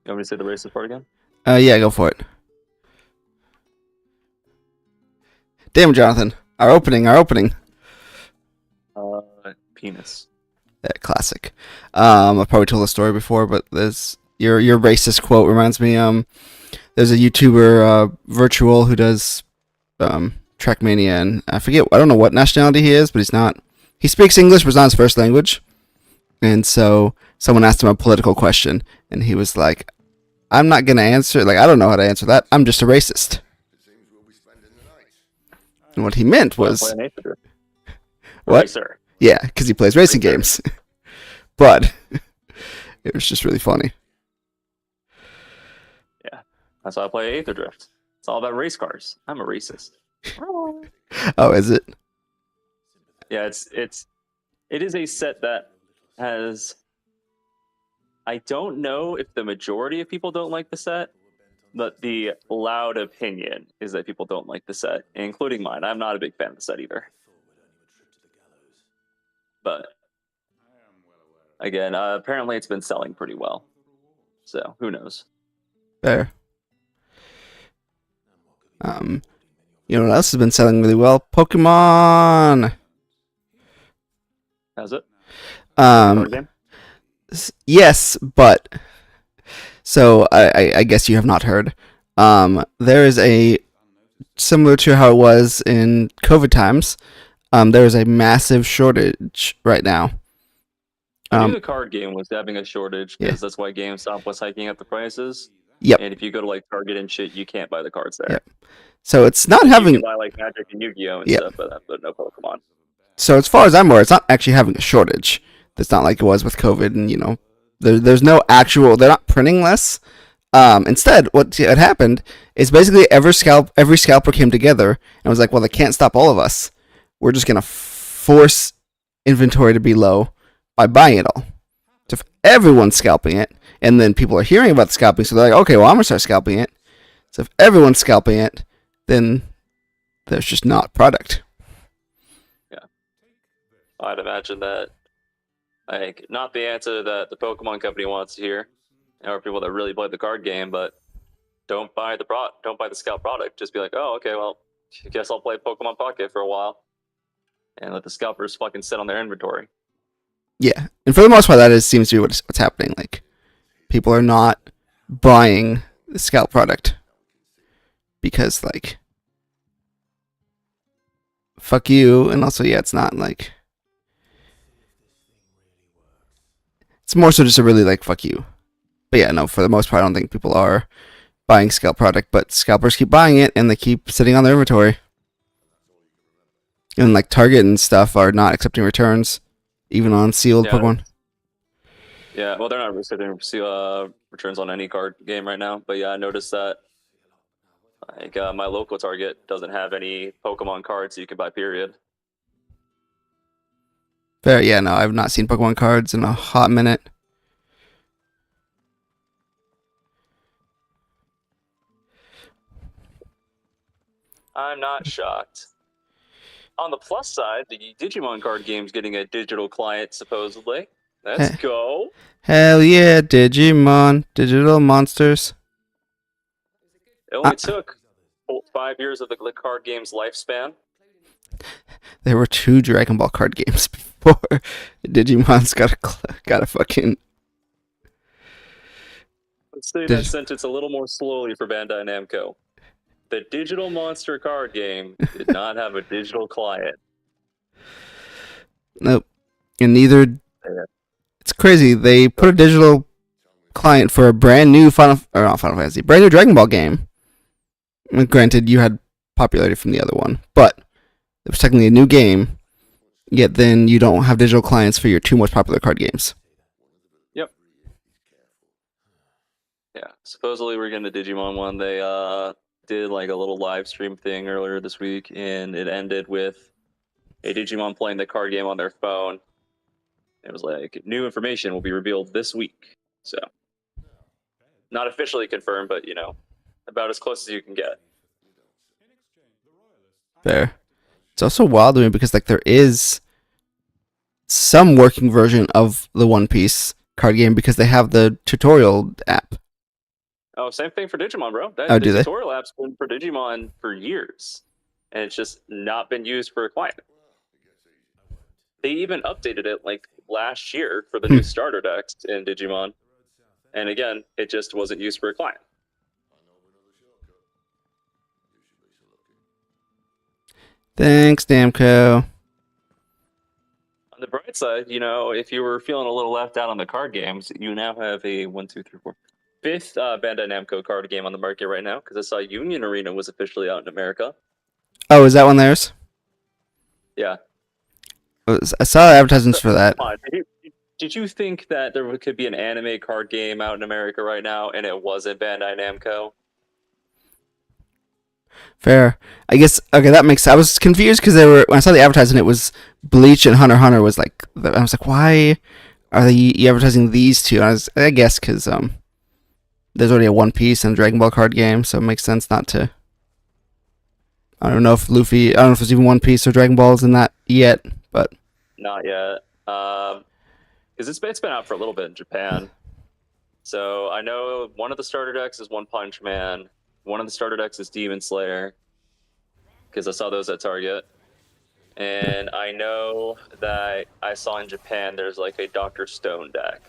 You want me to say the racist part again? Yeah, go for it. Damn, Jonathan. Our opening. Penis. Yeah, classic. I've probably told the story before, but there's your racist quote reminds me. There's a YouTuber, Virtual, who does Trackmania, and I don't know what nationality he is, but he's not. He speaks English, but it's not his first language. And so someone asked him a political question, and he was like, "I'm not gonna answer. Like, I don't know how to answer that. I'm just a racist." And what he meant was what? Racer. Yeah, because he plays racing games. But it was just really funny. Yeah, that's why I play Aether Drift. It's all about race cars. I'm a racist. Oh, is it? Yeah, it is a set that has. I don't know if the majority of people don't like the set, but the loud opinion is that people don't like the set, including mine. I'm not a big fan of the set either. But again, apparently it's been selling pretty well. So who knows? Fair. You know what else has been selling really well? Pokemon. How's it? Um, Game? yes, but so I guess you have not heard. There is a similar to how it was in COVID times. There is a massive shortage right now. I knew the card game was having a shortage because that's why GameStop was hiking up the prices. Yep. And if you go to like Target and shit, you can't buy the cards there. Yep. So it's not having. You can buy like Magic and Yu-Gi-Oh and stuff, but no Pokemon. So as far as I'm aware, it's not actually having a shortage. It's not like it was with COVID, and there's no actual. They're not printing less. Instead, what had happened is basically every scalper came together and was like, well, they can't stop all of us. We're just gonna force inventory to be low by buying it all. So if everyone's scalping it, and then people are hearing about the scalping, so they're like, okay, well, I'm gonna start scalping it. So if everyone's scalping it, then there's just not product. Yeah, I'd imagine that, like, not the answer that the Pokemon company wants to hear, or people that really play the card game, but don't buy the scalp product. Just be like, oh, okay, well, I guess I'll play Pokemon Pocket for a while, and let the scalpers fucking sit on their inventory. Yeah, and for the most part, seems to be what's happening. Like, people are not buying the scalp product because, like, fuck you, and also, yeah, it's not like it's more so just a really like fuck you. But yeah, no, for the most part, I don't think people are buying scalp product, but scalpers keep buying it and they keep sitting on their inventory. And like Target and stuff are not accepting returns, even on sealed Pokemon. Yeah, well, they're not accepting returns on any card game right now. But yeah, I noticed that like my local Target doesn't have any Pokemon cards you can buy. Period. Fair, yeah, no, I've not seen Pokemon cards in a hot minute. I'm not shocked. On the plus side, the Digimon card game's getting a digital client, supposedly. Let's go. Hell yeah, Digimon, digital monsters. It only took 5 years of the card game's lifespan. There were 2 Dragon Ball card games before Digimon's got a fucking. Let's say that sentence a little more slowly for Bandai Namco. The Digital Monster card game did not have a digital client. Nope. And neither. It's crazy. They put a digital client for a brand new Final Fantasy, brand new Dragon Ball game. Granted, you had popularity from the other one, but it was technically a new game. Yet then you don't have digital clients for your 2 most popular card games. Yep. Yeah. Supposedly we're getting a Digimon one. They did like a little live stream thing earlier this week, and it ended with a Digimon playing the card game on their phone. It was like, new information will be revealed this week. So, not officially confirmed, but about as close as you can get. Fair. It's also wild to me because like there is some working version of the One Piece card game because they have the tutorial app. Oh, same thing for Digimon, bro. Oh, The do they? tutorial app's been for Digimon for years, and it's just not been used for a client. They even updated it like last year for the new starter decks in Digimon, and again, it just wasn't used for a client. Thanks, Namco. On the bright side, if you were feeling a little left out on the card games, you now have a 5th Bandai Namco card game on the market right now, because I saw Union Arena was officially out in America. Oh, is that one theirs? Yeah. I saw advertisements for that. Did you think that there could be an anime card game out in America right now, and it wasn't Bandai Namco? Fair. I guess, okay, that makes sense. I was confused because when I saw the advertisement, it was Bleach and Hunter x Hunter was like, I was like, why are they advertising these two? And I guess because there's already a One Piece and Dragon Ball card game, so it makes sense not to. I don't know if there's even One Piece or Dragon Balls in that yet, but. Not yet. Because it's been out for a little bit in Japan. So I know one of the starter decks is One Punch Man. One of the starter decks is Demon Slayer, because I saw those at Target. And I know that I saw in Japan there's like a Dr. Stone deck.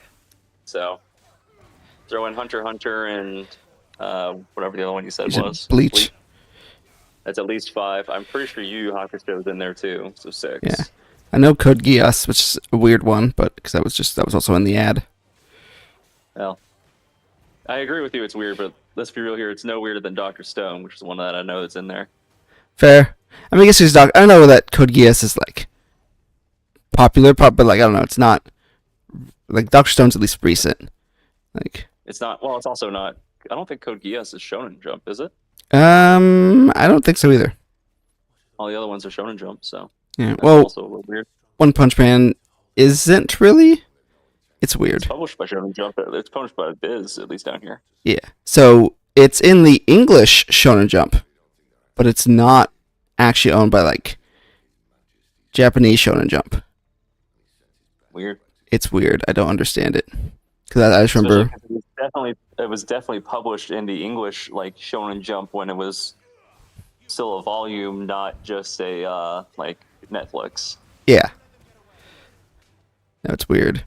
So throw in Hunter x Hunter and whatever the other one you said was. Bleach. That's at least 5. I'm pretty sure Yu Yu Hakusho is in there too, so 6. Yeah. I know Code Geass, which is a weird one, but because that was also in the ad. Well, I agree with you, it's weird, but let's be real here, it's no weirder than Dr. Stone, which is one that I know that's in there. Fair. I mean, I guess I know that Code Geass is like popular, but like I don't know, it's not like Dr. Stone's at least recent. Like it's not. Well, it's also not. I don't think Code Geass is Shonen Jump, is it? I don't think so either. All the other ones are Shonen Jump, so yeah. That's well, also a little weird. One Punch Man isn't really. It's weird. It's published by Shonen Jump. It's published by Viz, at least down here. Yeah. So it's in the English Shonen Jump, but it's not actually owned by like Japanese Shonen Jump. Weird. It's weird. I don't understand it because I just remember it was definitely published in the English like Shonen Jump when it was still a volume, not just a like Netflix. Yeah. No, it's weird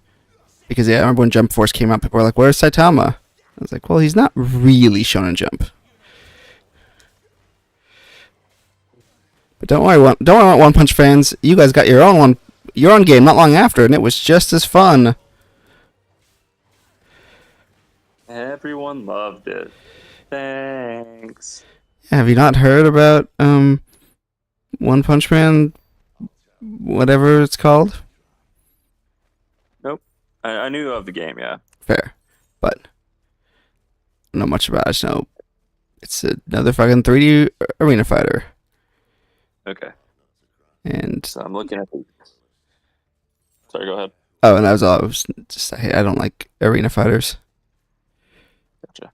because I remember when Jump Force came out, people were like, "Where's Saitama?" I was like, "Well, he's not really Shonen Jump." But don't worry, One Punch fans. You guys got your own game not long after, and it was just as fun. Everyone loved it. Thanks. Have you not heard about One Punch Man? Whatever it's called. Nope. I knew of the game, yeah. Fair, but I don't know much about it. I just know it's another fucking 3D arena fighter. Okay. And so I'm looking at the. Sorry, go ahead. Oh, and that was all. I was just I don't like arena fighters. Gotcha.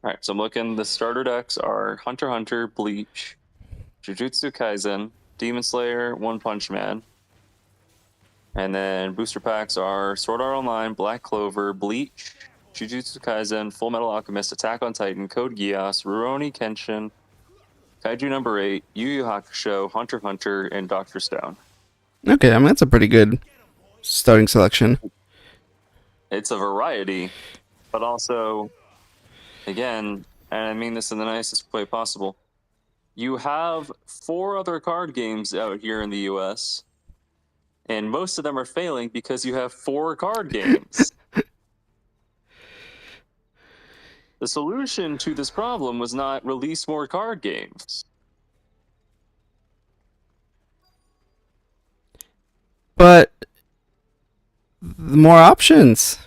All right, so I'm looking. The starter decks are Hunter x Hunter, Bleach, Jujutsu Kaisen, Demon Slayer, One Punch Man, and then booster packs are Sword Art Online, Black Clover, Bleach, Jujutsu Kaisen, Full Metal Alchemist, Attack on Titan, Code Geass, Rurouni Kenshin, Kaiju number 8, Yu Yu Hakusho, Hunter x Hunter, and Dr. Stone. Okay, I mean that's a pretty good starting selection. It's a variety, but also, again, and I mean this in the nicest way possible, you have 4 other card games out here in the US, and most of them are failing because you have 4 card games. The solution to this problem was not release more card games. But more options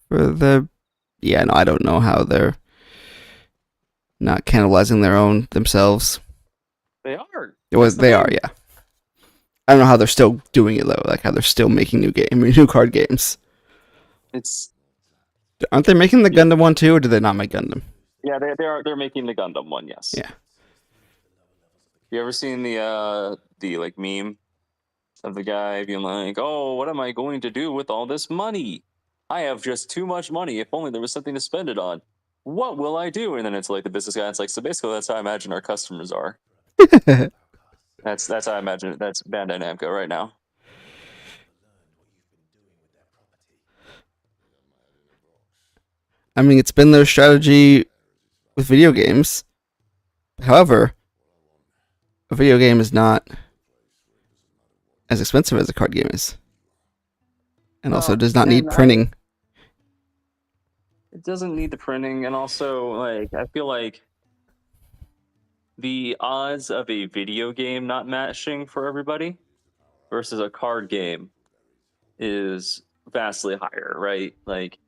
for the I don't know how they're not cannibalizing themselves. They are. They are, yeah. I don't know how they're still doing it though, like how they're still making new card games. Aren't they making the Gundam one too, or did they not make Gundam? Yeah, they're making the Gundam one, yes. Yeah. You ever seen the like meme of the guy being like, "Oh, what am I going to do with all this money?" I have just too much money. If only there was something to spend it on. What will I do? And then it's like the business guy. It's like, so basically, that's how I imagine our customers are. That's how I imagine it. That's Bandai Namco right now. I mean, it's been their strategy with video games. However, a video game is not as expensive as a card game is. And also does not need printing. It doesn't need the printing, and also, like, I feel like the odds of a video game not matching for everybody versus a card game is vastly higher, right? Like,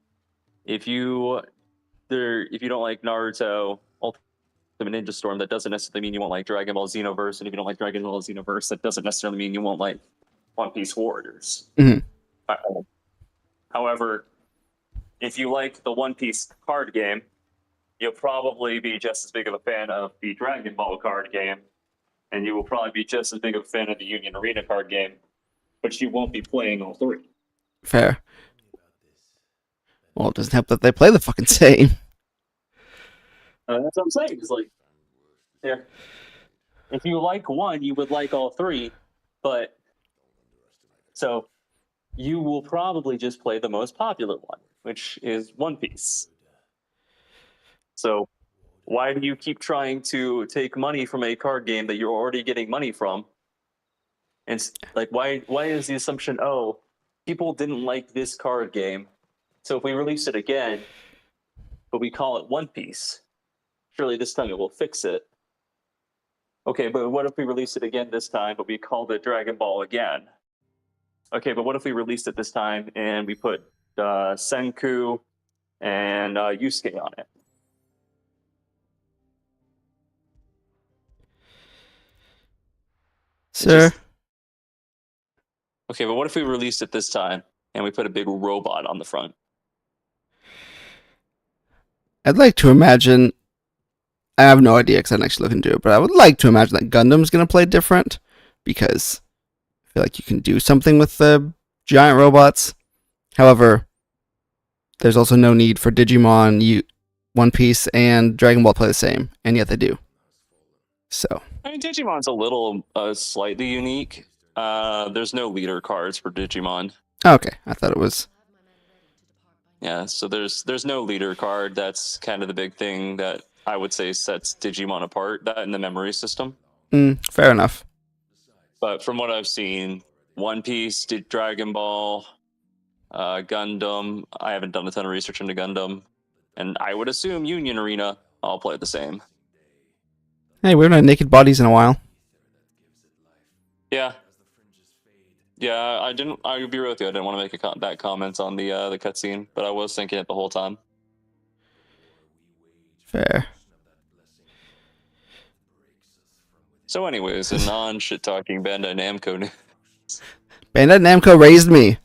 if you don't like Naruto Ultimate Ninja Storm, that doesn't necessarily mean you won't like Dragon Ball Xenoverse, and if you don't like Dragon Ball Xenoverse, that doesn't necessarily mean you won't like One Piece Warriors. Mm-hmm. However, if you like the One Piece card game, you'll probably be just as big of a fan of the Dragon Ball card game, and you will probably be just as big of a fan of the Union Arena card game, but you won't be playing all three. Fair. Well, it doesn't help that they play the fucking same. That's what I'm saying. It's like, yeah, if you like one, you would like all three, but so you will probably just play the most popular one, which is One Piece. So why do you keep trying to take money from a card game that you're already getting money from? And like, why is the assumption, oh, people didn't like this card game, so if we release it again, but we call it One Piece, surely this time it will fix it. Okay, but what if we release it again this time, but we called it Dragon Ball again? Okay, but what if we released it this time and we put Senku and Yusuke on it? Sir. Okay, but what if we released it this time and we put a big robot on the front? I'd like to imagine. I have no idea because I didn't actually look into it, but I would like to imagine that Gundam's going to play different because I feel like you can do something with the giant robots. However, there's also no need for Digimon, One Piece, and Dragon Ball to play the same, and yet they do. So. I mean, Digimon's a little slightly unique. There's no leader cards for Digimon. Okay, I thought it was. Yeah, so there's no leader card. That's kind of the big thing that I would say sets Digimon apart. That in the memory system. Fair enough. But from what I've seen, One Piece, Dragon Ball, Gundam. I haven't done a ton of research into Gundam, and I would assume Union Arena all play the same. Hey, we haven't had naked bodies in a while. Yeah. Yeah, I didn't. I would be real with you. I didn't want to make that comment on the cutscene, but I was thinking it the whole time. Fair. So, anyways, a non-shit talking Bandai Namco news. Bandai Namco raised me.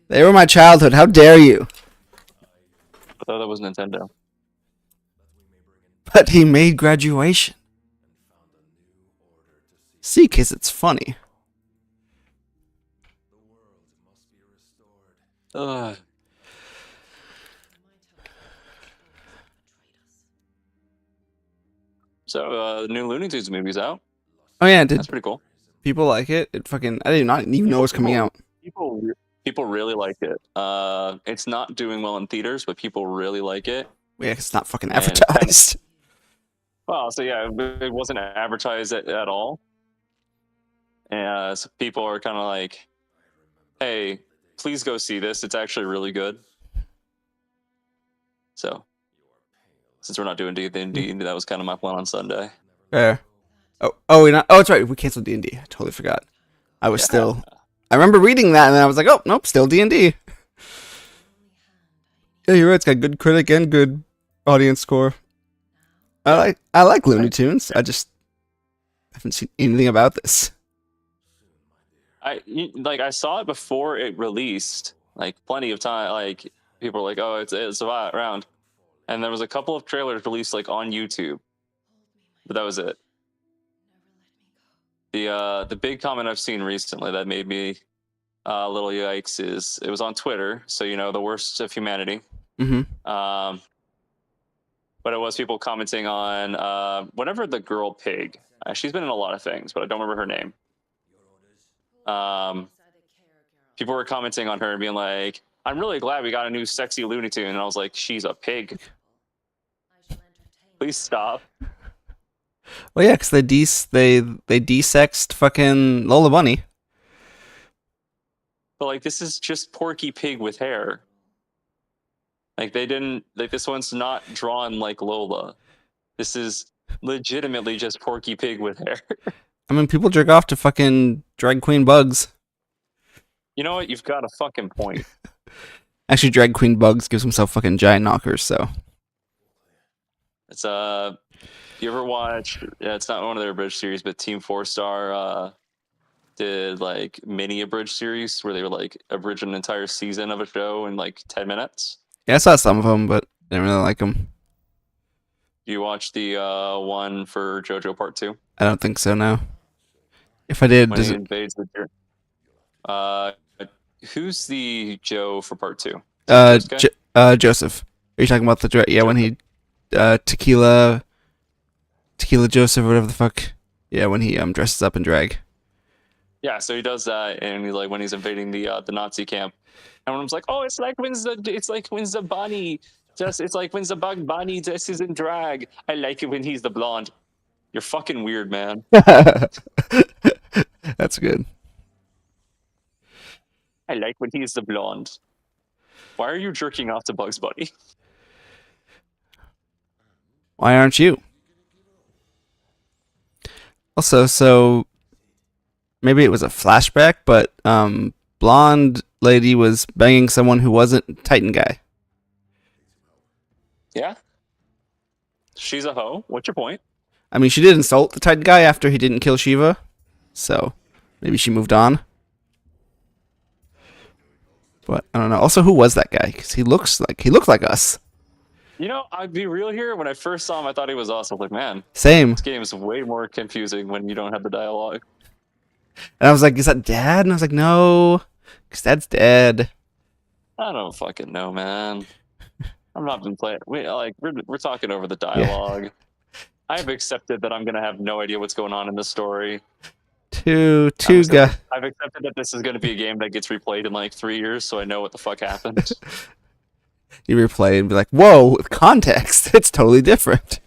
They were my childhood. How dare you? I thought that was Nintendo. But he made graduation. See, cause it's funny. So, the new Looney Tunes movie's out. Oh yeah, that's pretty cool. People like it. It fucking. I did not even know it was coming out. People really like it. It's not doing well in theaters, but people really like it. Yeah, it's not fucking advertised. Well, so yeah, it wasn't advertised at all. And so people are kind of like, hey, please go see this. It's actually really good. So, since we're not doing D&D, that was kind of my plan on Sunday. Fair. Oh, that's right. We canceled D&D. I totally forgot. I was still. I remember reading that, and then I was like, oh, nope, still D&D. Yeah, you're right. It's got good critic and good audience score. I like Looney Tunes. I just haven't seen anything about this. I saw it before it released, like plenty of time. Like people were like, "Oh, it's around," and there was a couple of trailers released like on YouTube, but that was it. The big comment I've seen recently that made me little yikes is it was on Twitter, so you know the worst of humanity. Mm-hmm. But it was people commenting on whatever the girl pig. She's been in a lot of things, but I don't remember her name. People were commenting on her and being like, "I'm really glad we got a new sexy Looney Tune," and I was like, "She's a pig. Please stop." Well, yeah, because they desexed fucking Lola Bunny. But like, this is just Porky Pig with hair. Like they didn't like this one's not drawn like Lola. This is legitimately just Porky Pig with hair. I mean, people jerk off to fucking drag queen Bugs. You know what? You've got a fucking point. Actually, drag queen Bugs gives himself fucking giant knockers. So It's you ever watch? Yeah, it's not one of their abridged series, but Team 4-Star did like mini abridged series where they would like abridge an entire season of a show in like 10 minutes. yeah, I saw some of them, but didn't really like them. Do you watch the one for JoJo Part 2? I don't think so. No. If I did, When he invades the who's the Joe for Part 2? Joseph. Are you talking about the yeah, when he Tequila Joseph or whatever the fuck? Yeah, when he dresses up in drag. Yeah, so he does that, and he's like when he's invading the Nazi camp, everyone's like, "Oh, it's like when's the bunny? It's like when's the bug bunny dresses in drag. I like it when he's the blonde." You're fucking weird, man. That's good. I like when he's the blonde. Why are you jerking off to Bugs Bunny? Why aren't you? Also, so maybe it was a flashback, but blonde lady was banging someone who wasn't Titan guy. Yeah. She's a hoe. What's your point? I mean, she did insult the Titan guy after he didn't kill Shiva, so maybe she moved on. But I don't know. Also, who was that guy? Because he looked like us. You know, I'd be real here. When I first saw him, I thought he was us. I was like, man, Same. this game is way more confusing when you don't have the dialogue. And I was like, is that Dad? And I was like, no, because Dad's dead. I don't fucking know, man. I'm not been playing. We're talking over the dialogue. Yeah. I've accepted that I'm gonna have no idea what's going on in the story. Two guys. I've accepted that this is gonna be a game that gets replayed in like 3 years, so I know what the fuck happened. You replay and be like, whoa, with context, it's totally different.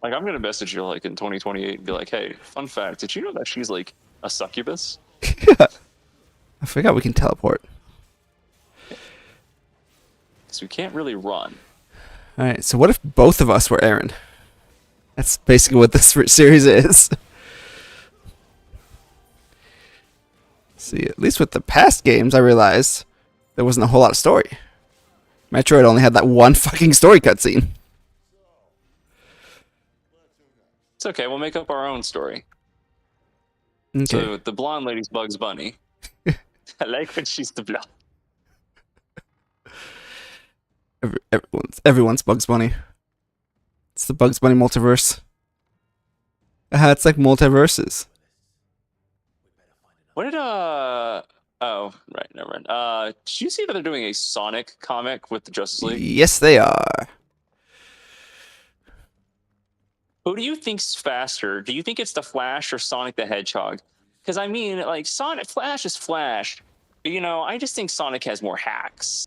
Like, I'm gonna message you like in 2028 and be like, hey, fun fact, did you know that she's like a succubus? Yeah. I forgot we can teleport. So we can't really run. Alright, so what if both of us were Aaron? That's basically what this series is. See, at least with the past games, I realized there wasn't a whole lot of story. Metroid only had that one fucking story cutscene. It's okay, we'll make up our own story. Okay. So the blonde lady's Bugs Bunny. I like when she's the blonde. Everyone's Bugs Bunny. It's the Bugs Bunny multiverse. It's like multiverses. What did oh, right, never mind. Did you see that they're doing a Sonic comic with the Justice League? Yes, they are. Who do you think's faster? Do you think it's the Flash or Sonic the Hedgehog? Because I mean, like Flash is Flash, but you know, I just think Sonic has more hacks.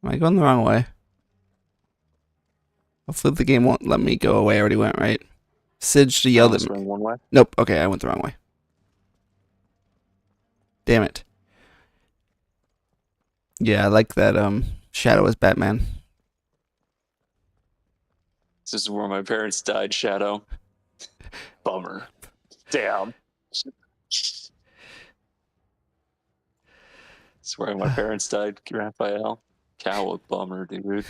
Am I going the wrong way? Hopefully the game won't let me go away. I already went right. Sidge yelled at me. One way? Nope. Okay, I went the wrong way. Damn it. Yeah, I like that Shadow as Batman. This is where my parents died, Shadow. Bummer. Damn. Swear my parents died, Raphael. Cow, bummer, dude.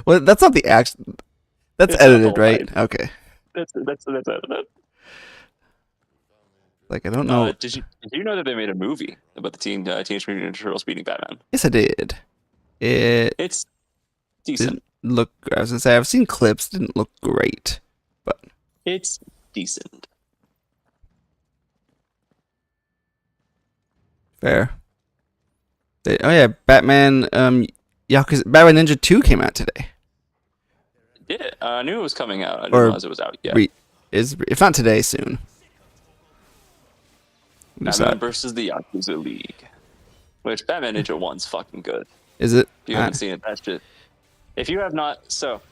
Well, that's not the action. That's edited, right? Okay. That's edited. Like, I don't know. Did you know that they made a movie about the Teenage Mutant Ninja Turtles beating Batman? Yes, I did. It's decent. Look, I was gonna say I've seen clips. Didn't look great, but it's decent. Fair. Oh yeah, Batman. Yakuza, Batman Ninja 2 came out today. Did it? I knew it was coming out. I didn't Or realize it was out yet. If not today, soon. Batman versus the Yakuza League. Which Batman Ninja 1's fucking good. Is it? If you haven't seen it, that's shit. If you have not, so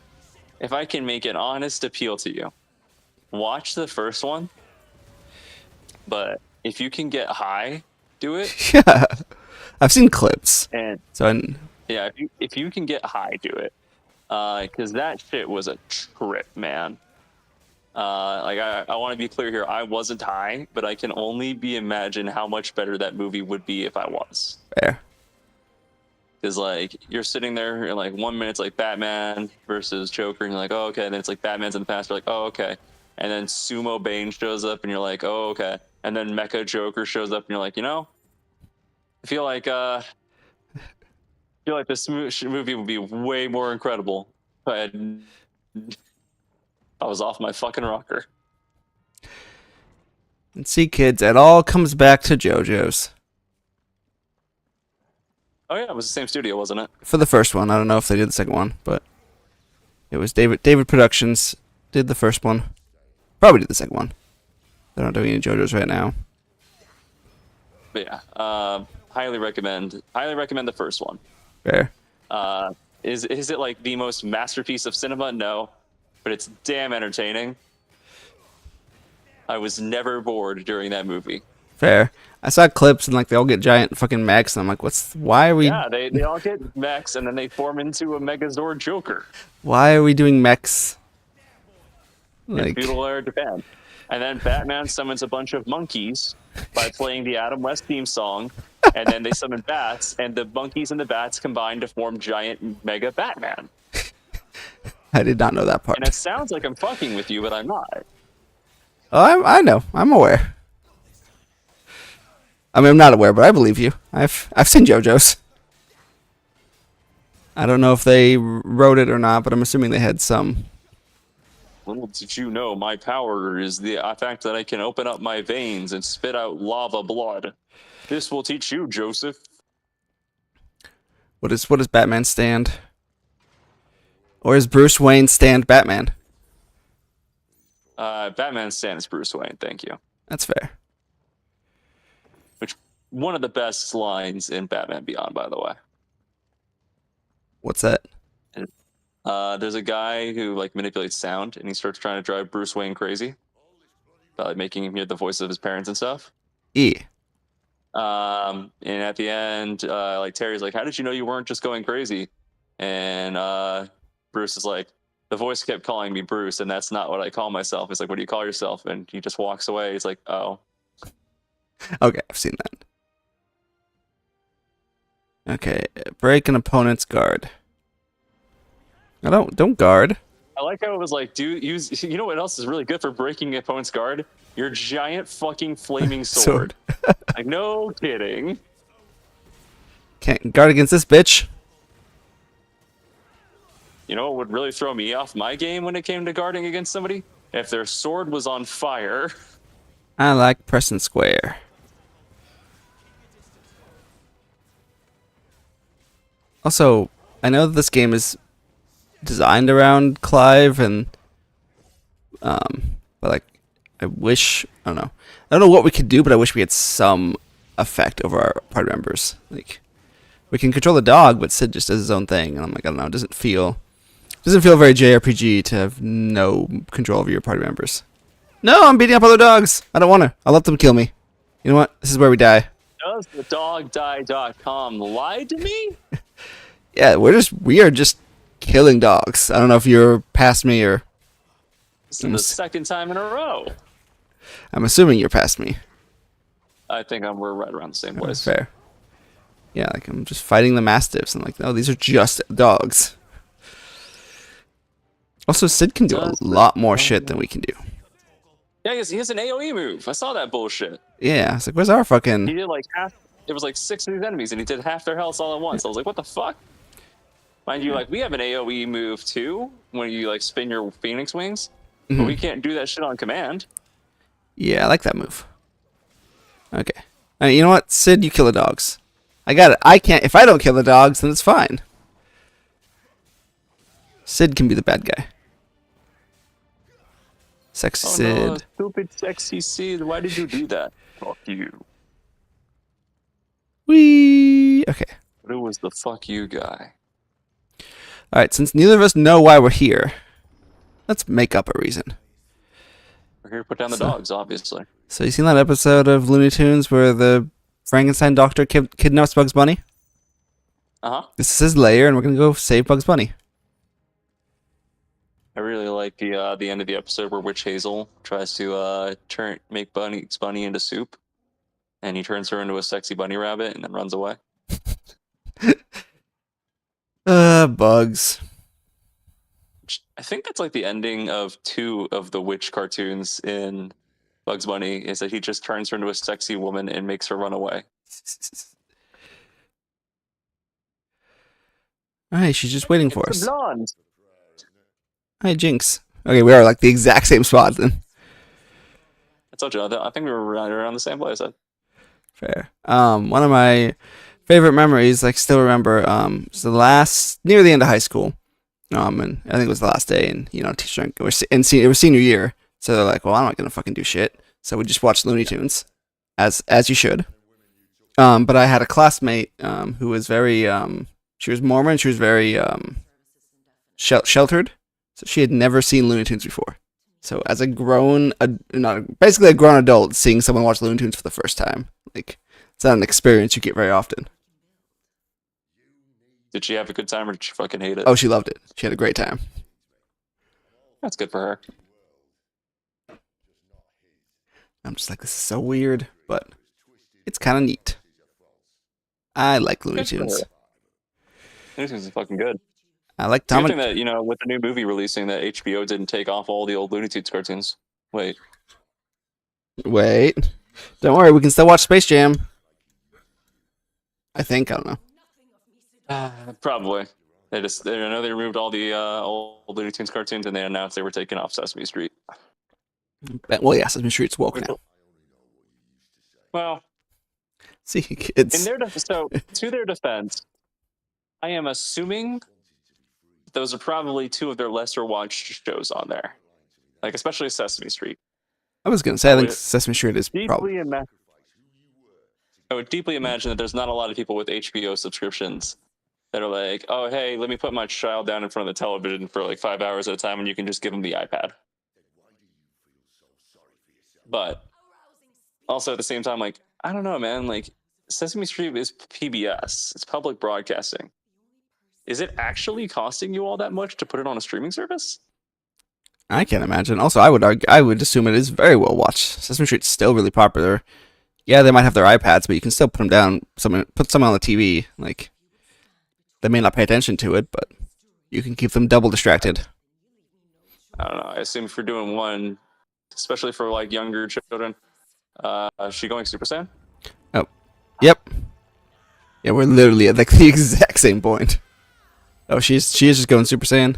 if I can make an honest appeal to you, watch the first one. But if you can get high, do it. Yeah, I've seen clips. And so yeah, if you can get high, do it. Because that shit was a trip, man. I want to be clear here. I wasn't high, but I can only imagine how much better that movie would be if I was. Fair. Because like you're sitting there, and like 1 minute it's like Batman versus Joker, and you're like, oh okay. And then it's like Batman's in the past. You're like, oh okay. And then Sumo Bane shows up, and you're like, oh okay. And then Mecha Joker shows up, and you're like, I feel like this movie would be way more incredible if I was off my fucking rocker. And see, kids, it all comes back to JoJo's. Oh yeah, it was the same studio, wasn't it? For the first one, I don't know if they did the second one, but it was David Productions did the first one. Probably did the second one. They're not doing any JoJo's right now. But yeah, highly recommend the first one. Fair. Is it like the most masterpiece of cinema? No, but it's damn entertaining. I was never bored during that movie. Fair. I saw clips and like they all get giant fucking mechs, and I'm like, why are we? Yeah, they all get mechs and then they form into a Megazord Joker. Why are we doing mechs? Like feudal era Japan. And then Batman summons a bunch of monkeys by playing the Adam West theme song, and then they summon bats, and the monkeys and the bats combine to form giant mega Batman. I did not know that part. And it sounds like I'm fucking with you, but I'm not. Oh, I know. I'm aware. I mean, I'm not aware, but I believe you. I've seen JoJo's. I don't know if they wrote it or not, but I'm assuming they had some. Little did you know, my power is the fact that I can open up my veins and spit out lava blood. This will teach you, Joseph. What does Batman stand? Or is Bruce Wayne stand Batman? Batman stands Bruce Wayne, thank you. That's fair. Which, one of the best lines in Batman Beyond, by the way. What's that? There's a guy who like manipulates sound, and he starts trying to drive Bruce Wayne crazy by like, making him hear the voices of his parents and stuff. And at the end, like Terry's like, "How did you know you weren't just going crazy?" And Bruce is like, "The voice kept calling me Bruce, and that's not what I call myself." It's like, "What do you call yourself?" And he just walks away. He's like, "Oh." Okay, I've seen that. Okay, break an opponent's guard. I don't guard. I like how it was like, dude, you know what else is really good for breaking an opponent's guard? Your giant fucking flaming sword. Like, no kidding. Can't guard against this bitch. You know what would really throw me off my game when it came to guarding against somebody? If their sword was on fire. I like pressing square. Also, I know that this game is designed around Clive, and but like, I don't know what we could do, but I wish we had some effect over our party members. Like, we can control the dog, but Sid just does his own thing, and I'm like, I don't know, it doesn't feel very JRPG to have no control over your party members. No, I'm beating up other dogs. I don't want to. I'll let them kill me. You know what? This is where we die. Does the dogdie.com lie to me? Yeah, we are just killing dogs. I don't know if you're past me or... This is the second time in a row. I'm assuming you're past me. I think we're right around the same place. Fair. Yeah, like I'm just fighting the mastiffs. I'm like, no, these are just dogs. Also, Sid can do a lot more shit than we can do. Yeah, he has an AoE move. I saw that bullshit. Yeah, it's like, where's our fucking... He did like half... There was like 6 of these enemies, and he did half their health all at once. I was like, what the fuck? Mind you, like, we have an AoE move too, when you like spin your Phoenix wings. Mm-hmm. But we can't do that shit on command. Yeah, I like that move. Okay. Alright, you know what? Sid, you kill the dogs. I got it. I can't. If I don't kill the dogs, then it's fine. Sid can be the bad guy. Sexy Sid. No, stupid sexy Sid. Why did you do that? Fuck you. Whee! Okay. Who was the fuck you guy? Alright, since neither of us know why we're here, let's make up a reason. We're here to put down the dogs, obviously. So you seen that episode of Looney Tunes where the Frankenstein doctor kidnaps Bugs Bunny? Uh-huh. This is his lair, and we're gonna go save Bugs Bunny. I really like the end of the episode where Witch Hazel tries to make Bunny into soup, and he turns her into a sexy bunny rabbit and then runs away. Bugs. I think that's like the ending of 2 of the witch cartoons in Bugs Bunny, is that he just turns her into a sexy woman and makes her run away. Alright, she's just waiting for us. Blonde. Hi, Jinx. Okay, we are like the exact same spot then. I told you, I think we were around the same place. Fair. One of my favorite memories, like still remember, was near the end of high school. And I think it was the last day, and teacher it was senior year, so they're like, well, I'm not gonna fucking do shit, so we just watched Looney Tunes, as you should. But I had a classmate who was very she was Mormon, she was very sheltered, so she had never seen Looney Tunes before. So as basically a grown adult, seeing someone watch Looney Tunes for the first time, like, it's not an experience you get very often. Did she have a good time or did she fucking hate it? Oh, she loved it. She had a great time. That's good for her. I'm just like, this is so weird, but it's kind of neat. I like Looney Tunes. Looney Tunes is fucking good. I like Tom. Good thing that, with the new movie releasing, that HBO didn't take off all the old Looney Tunes cartoons. Wait. Don't worry, we can still watch Space Jam. I think. I don't know. Probably. I know they removed all the old Looney Tunes cartoons, and they announced they were taking off Sesame Street. Well, yeah, Sesame Street's woke now. Well, see, kids. To their defense, I am assuming those are probably 2 of their lesser watched shows on there, like especially Sesame Street. I was gonna say, I think Sesame Street is probably. I would deeply imagine that there's not a lot of people with HBO subscriptions that are like, oh, hey, let me put my child down in front of the television for like 5 hours at a time, and you can just give them the iPad. But also at the same time, like, I don't know, man. Like, Sesame Street is PBS. It's public broadcasting. Is it actually costing you all that much to put it on a streaming service? I can't imagine. Also, I would assume it is very well watched. Sesame Street's still really popular. Yeah, they might have their iPads, but you can still put them down. Put someone on the TV. Like, they may not pay attention to it, but you can keep them double distracted. I don't know. I assume if you're doing one, especially for like younger children, is she going Super Saiyan? Oh, yep. Yeah, we're literally at like the exact same point. Oh, she is just going Super Saiyan.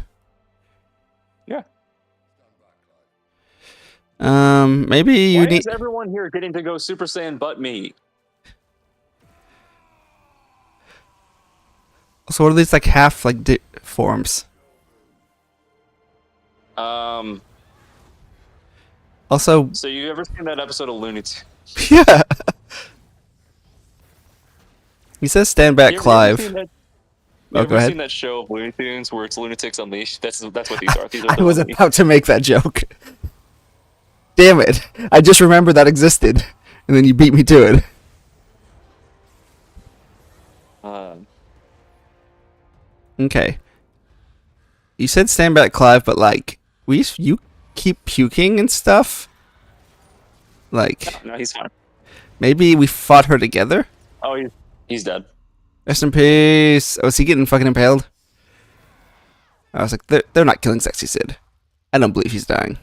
Yeah. Maybe you Why need. is everyone here getting to go Super Saiyan but me? So what are these like half like forms? Also. So you ever seen that episode of Looney Tunes? Yeah. He says, "Stand back, Clive." You ever go ahead. seen that show of Looney Tunes where it's Lunatics Unleashed? That's what these are. These are I was about to make that joke. Damn it! I just remembered that existed, and then you beat me to it. Okay. You said stand back, Clive, but like, you keep puking and stuff. Like, no, he's fine. Maybe we fought her together. Oh, he's dead. Rest in peace. Oh, is he getting fucking impaled? I was like, they're not killing Sexy Sid. I don't believe he's dying.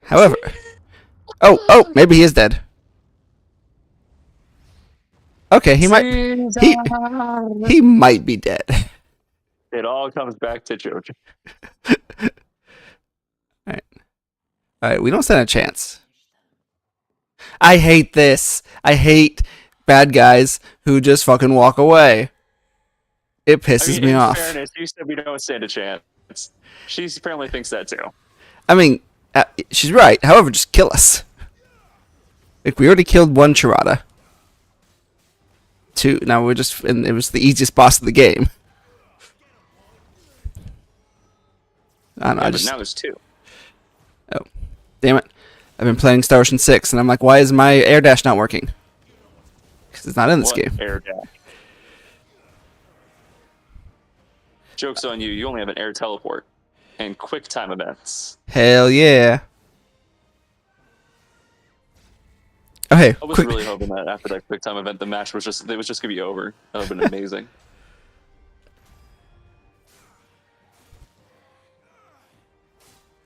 However, oh, maybe he is dead. Okay, he might be dead. It all comes back to Jojo. All right, we don't stand a chance. I hate this. I hate bad guys who just fucking walk away. It pisses me in off. fairness, you said we don't stand a chance. She apparently thinks that too. I mean, she's right. However, just kill us. Like, we already killed one Charada. Two. Now we're just... And it was the easiest boss of the game. I don't know. Yeah, but now there's two. Oh. Damn it. I've been playing Star Ocean 6, and I'm like, why is my air dash not working? Because it's not in this game. Air dash? Joke's on you. You only have an air teleport. And quick time events. Hell yeah. Oh, hey. I was really hoping that after that quick time event, the match was just going to be over. That would have been amazing.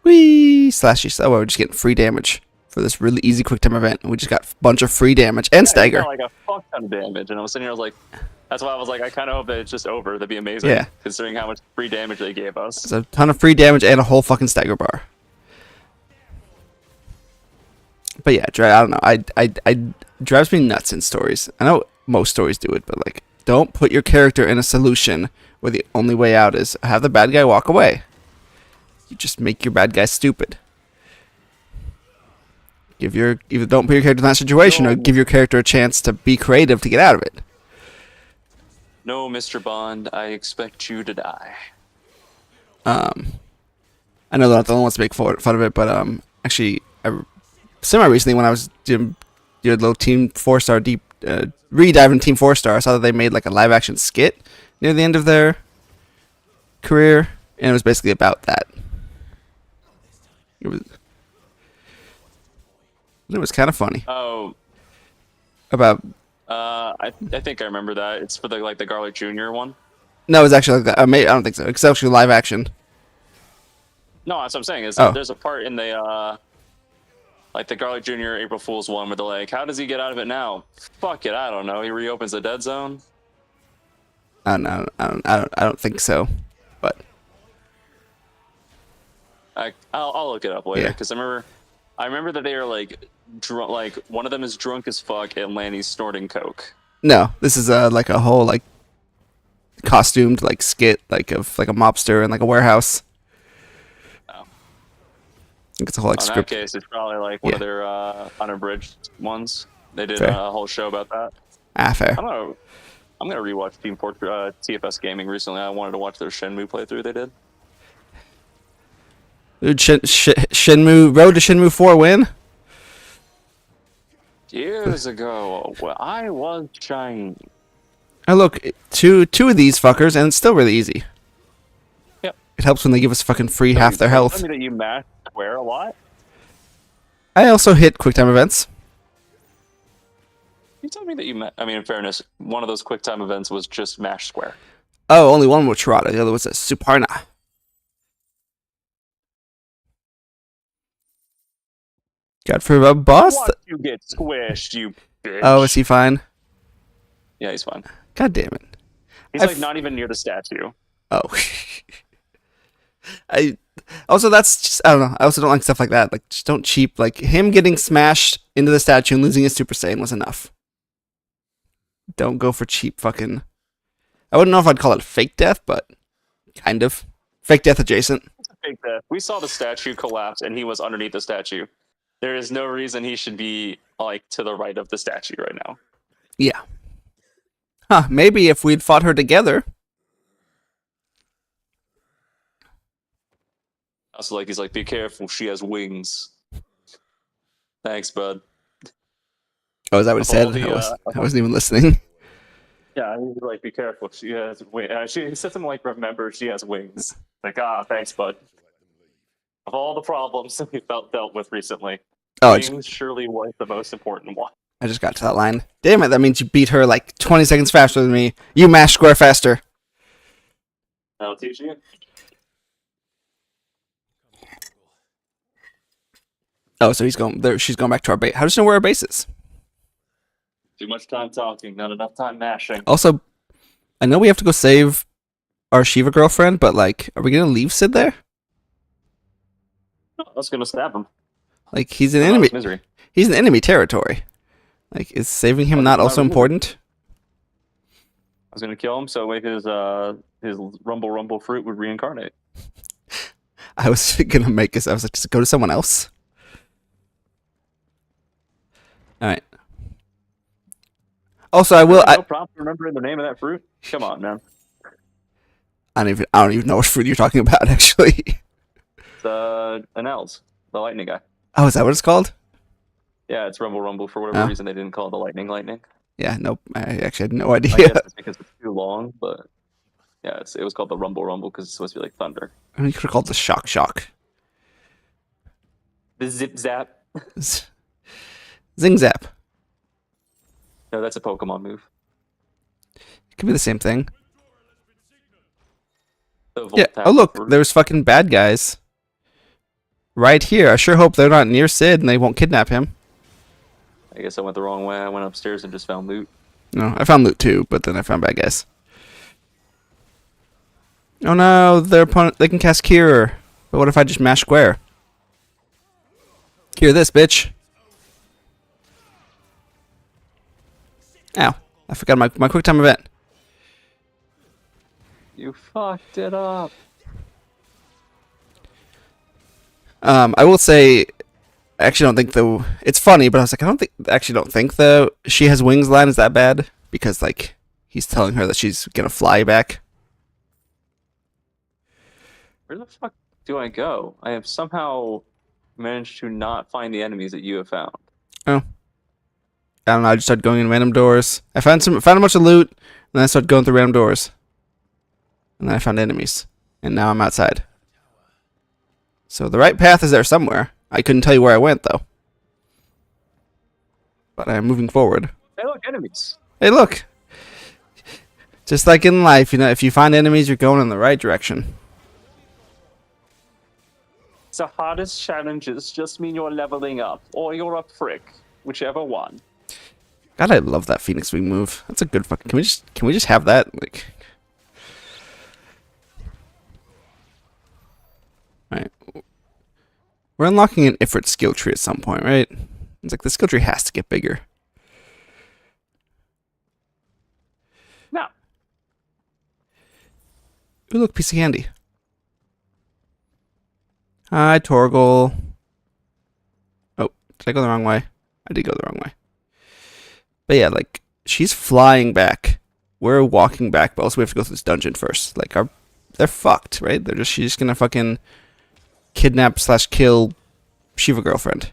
Whee! Slashy. Oh, we're just getting free damage for this really easy quick time event. We just got a bunch of free damage and stagger. Like a fuck ton of damage. And I was sitting here, I was like, that's why I was like, I kind of hope that it's just over. That'd be amazing. Yeah. Considering how much free damage they gave us. It's a ton of free damage and a whole fucking stagger bar. But yeah, I don't know. I drives me nuts in stories. I know most stories do it, but like, don't put your character in a solution where the only way out is have the bad guy walk away. You just make your bad guy stupid. Either don't put your character in that situation, or give your character a chance to be creative to get out of it. No, Mr. Bond, I expect you to die. I know they're not the only ones to make fun of it, but actually, semi-recently when I was doing a little Team 4-star deep re-dive in Team 4-star, I saw that they made like a live-action skit near the end of their career, and it was basically about that. It was kind of funny. Oh. About. I think I remember that. It's for the Garlic Jr. one. No, it's actually like that. I don't think so. It's actually live action. No, that's what I'm saying. Is Oh. There's a part in the the Garlic Jr. April Fool's one where they're like, how does he get out of it now? Fuck it, I don't know. He reopens the dead zone. I don't think so, but I'll look it up later Yeah. because I remember that they are like drunk. Like one of them is drunk as fuck and Lanny's snorting coke. no. This is like a whole like costumed like skit of like a mobster in like a warehouse. Oh. I think it's a whole like In script. that case, it's probably like one of their unabridged ones. They did Fair. a whole show about that. Fair. I'm gonna rewatch Team TFS Gaming recently. I wanted to watch their Shenmue playthrough they did. Dude, Shenmue Road to Shenmue 4 win. Years ago, when I was shiny. Oh look, two of these fuckers, and it's still really easy. Yep. It helps when they give us fucking free half their health. Tell me that you mash square a lot. I also hit quick time events. You told me that I mean, in fairness, one of those quick time events was just mash square. Oh, only one was Charada. The other was a Suparna. God for a boss. Watch you get squished, you bitch. Oh, is he fine? Yeah, he's fine. God damn it. He's like not even near the statue. Oh. That's just, I don't know. I also don't like stuff like that. Like, just don't cheap. Like, him getting smashed into the statue and losing his Super Saiyan was enough. Don't go for cheap fucking... I wouldn't know if I'd call it fake death, but kind of. Fake death adjacent. It's a fake death. We saw the statue collapse and he was underneath the statue. There is no reason he should be, like, to the right of the statue right now. Yeah. Huh, maybe if we'd fought her together. Also, like, he's like, be careful, she has wings. Thanks, bud. Oh, is that what he said? I wasn't even listening. Yeah, he's like, be careful, she has wings. He said something like, remember, she has wings. Like, thanks, bud. Of all the problems that we dealt with recently, wings surely was the most important one. I just got to that line. Damn it, that means you beat her like 20 seconds faster than me. You mash square faster. I'll teach you. Oh, so he's going there. She's going back to our base. How does she know where our base is? Too much time talking, not enough time mashing. Also, I know we have to go save our Shiva girlfriend, but like, are we gonna leave Sid there? I was gonna stab him. Like, he's an Not enemy. his misery. He's in enemy territory. Like, is saving him not also important? I was gonna kill him, so like his rumble fruit would reincarnate. I was gonna make this. I was like, just go to someone else. All right. Also, I will. No problem remembering the name of that fruit. Come on, man. I don't even know what fruit you're talking about. Actually. It's an Els, the lightning guy. Oh, is that what it's called? Yeah, it's rumble. For whatever reason, they didn't call it the lightning. Yeah, nope. I actually had no idea. I guess it's because it's too long, but yeah, it was called the rumble because it's supposed to be like thunder. I mean, you could have called it the shock. The zip zap. Zing zap. No, that's a Pokemon move. It could be the same thing. Yeah. Oh look, there's fucking bad guys. Right here. I sure hope they're not near Sid and they won't kidnap him. I guess I went the wrong way. I went upstairs and just found loot. No, I found loot too, but then I found bad guys. Oh no, their opponent, they can cast Cure. But what if I just mash square? Cure this, bitch. Ow, I forgot my quick time event. You fucked it up. I will say, I actually don't think it's funny, but I was like, I don't think the she has wings line is that bad, because like he's telling her that she's gonna fly back. Where the fuck do I go? I have somehow managed to not find the enemies that you have found. Oh. I don't know, I just started going in random doors. I found a bunch of loot, and then I started going through random doors. And then I found enemies. And now I'm outside. So the right path is there somewhere. I couldn't tell you where I went, though. But I'm moving forward. Hey, look, enemies. Hey, look. Just like in life, you know, if you find enemies, you're going in the right direction. The hardest challenges just mean you're leveling up, or you're a prick, whichever one. God, I love that Phoenix Wing move. That's a good fucking. Can we just have that? Like. Alright. We're unlocking an Ifrit skill tree at some point, right? It's like the skill tree has to get bigger. No. Ooh, look, piece of candy. Hi, Torgal. Oh, did I go the wrong way? I did go the wrong way. But yeah, like, she's flying back. We're walking back, but also we have to go through this dungeon first. Like, they're fucked, right? She's just gonna fucking kidnap / kill Shiva girlfriend.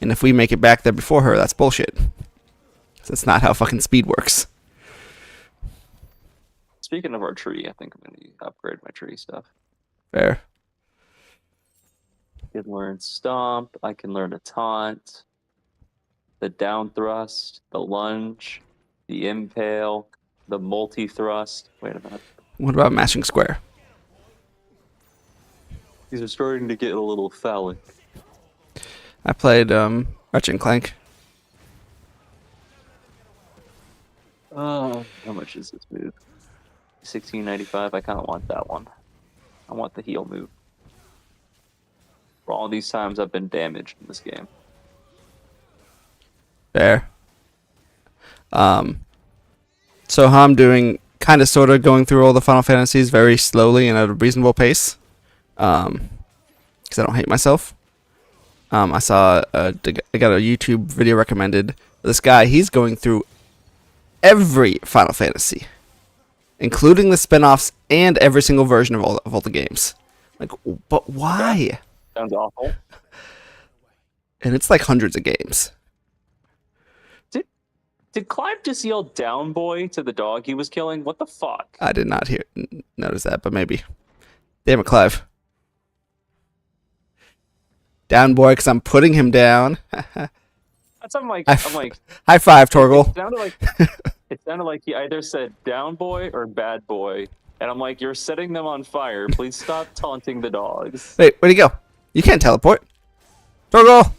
And if we make it back there before her, that's bullshit. That's not how fucking speed works. Speaking of our tree, I think I'm gonna upgrade my tree stuff. Fair. I can learn Stomp, I can learn a Taunt, the Down Thrust, the Lunge, the Impale, the Multi-Thrust. Wait a minute. What about mashing square? These are starting to get a little phallic. I played Ratchet and Clank. How much is this move? $16.95. I kind of want that one. I want the heal move. For all these times I've been damaged in this game. Fair. So how I'm doing, kind of sort of going through all the Final Fantasies very slowly and at a reasonable pace. Because I don't hate myself. I saw, I got a YouTube video recommended. This guy, he's going through every Final Fantasy, including the spin-offs and every single version of all the games. Like, but why? Sounds awful. And it's like hundreds of games. Did Clive just yell "down boy" to the dog he was killing? What the fuck? I did not notice that, but maybe. Damn it, Clive. Down boy, because I'm putting him down. I'm like, high five, Torgal. It sounded like he either said "down boy" or "bad boy," and I'm like, you're setting them on fire. Please stop taunting the dogs. Wait, where'd he go? You can't teleport. Torgal!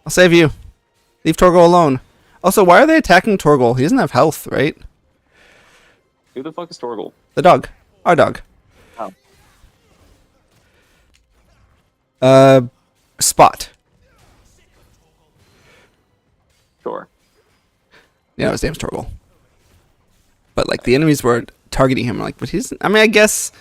I'll save you. Leave Torgal alone. Also, why are they attacking Torgal? He doesn't have health, right? Who the fuck is Torgal? The dog. Our dog. Oh. spot. Sure. Yeah, his name's Torgal. But like the enemies were targeting him, like, but he's. I mean, I guess.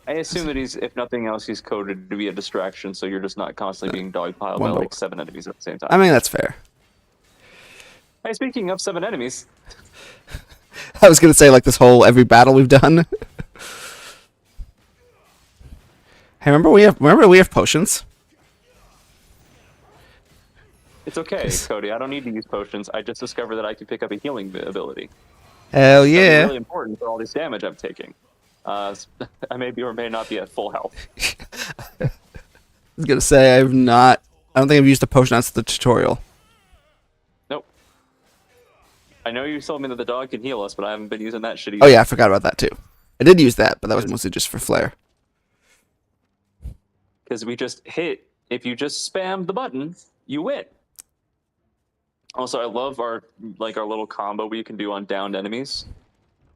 I assume that he's, if nothing else, he's coded to be a distraction, so you're just not constantly being dogpiled by like 7 enemies at the same time. I mean, that's fair. Hey, speaking of 7 enemies. I was gonna say like this whole every battle we've done. Hey, remember we have potions. It's okay, Cody. I don't need to use potions. I just discovered that I can pick up a healing ability. Hell yeah! That's really important for all this damage I'm taking. I may be or may not be at full health. I was gonna say I don't think I've used a potion since the tutorial. Nope. I know you told me that the dog can heal us, but I haven't been using that shit either. Oh yeah, I forgot about that too. I did use that, but that was mostly just for flair. Because we just hit. If you just spam the button, you win. Also, I love our little combo we can do on downed enemies.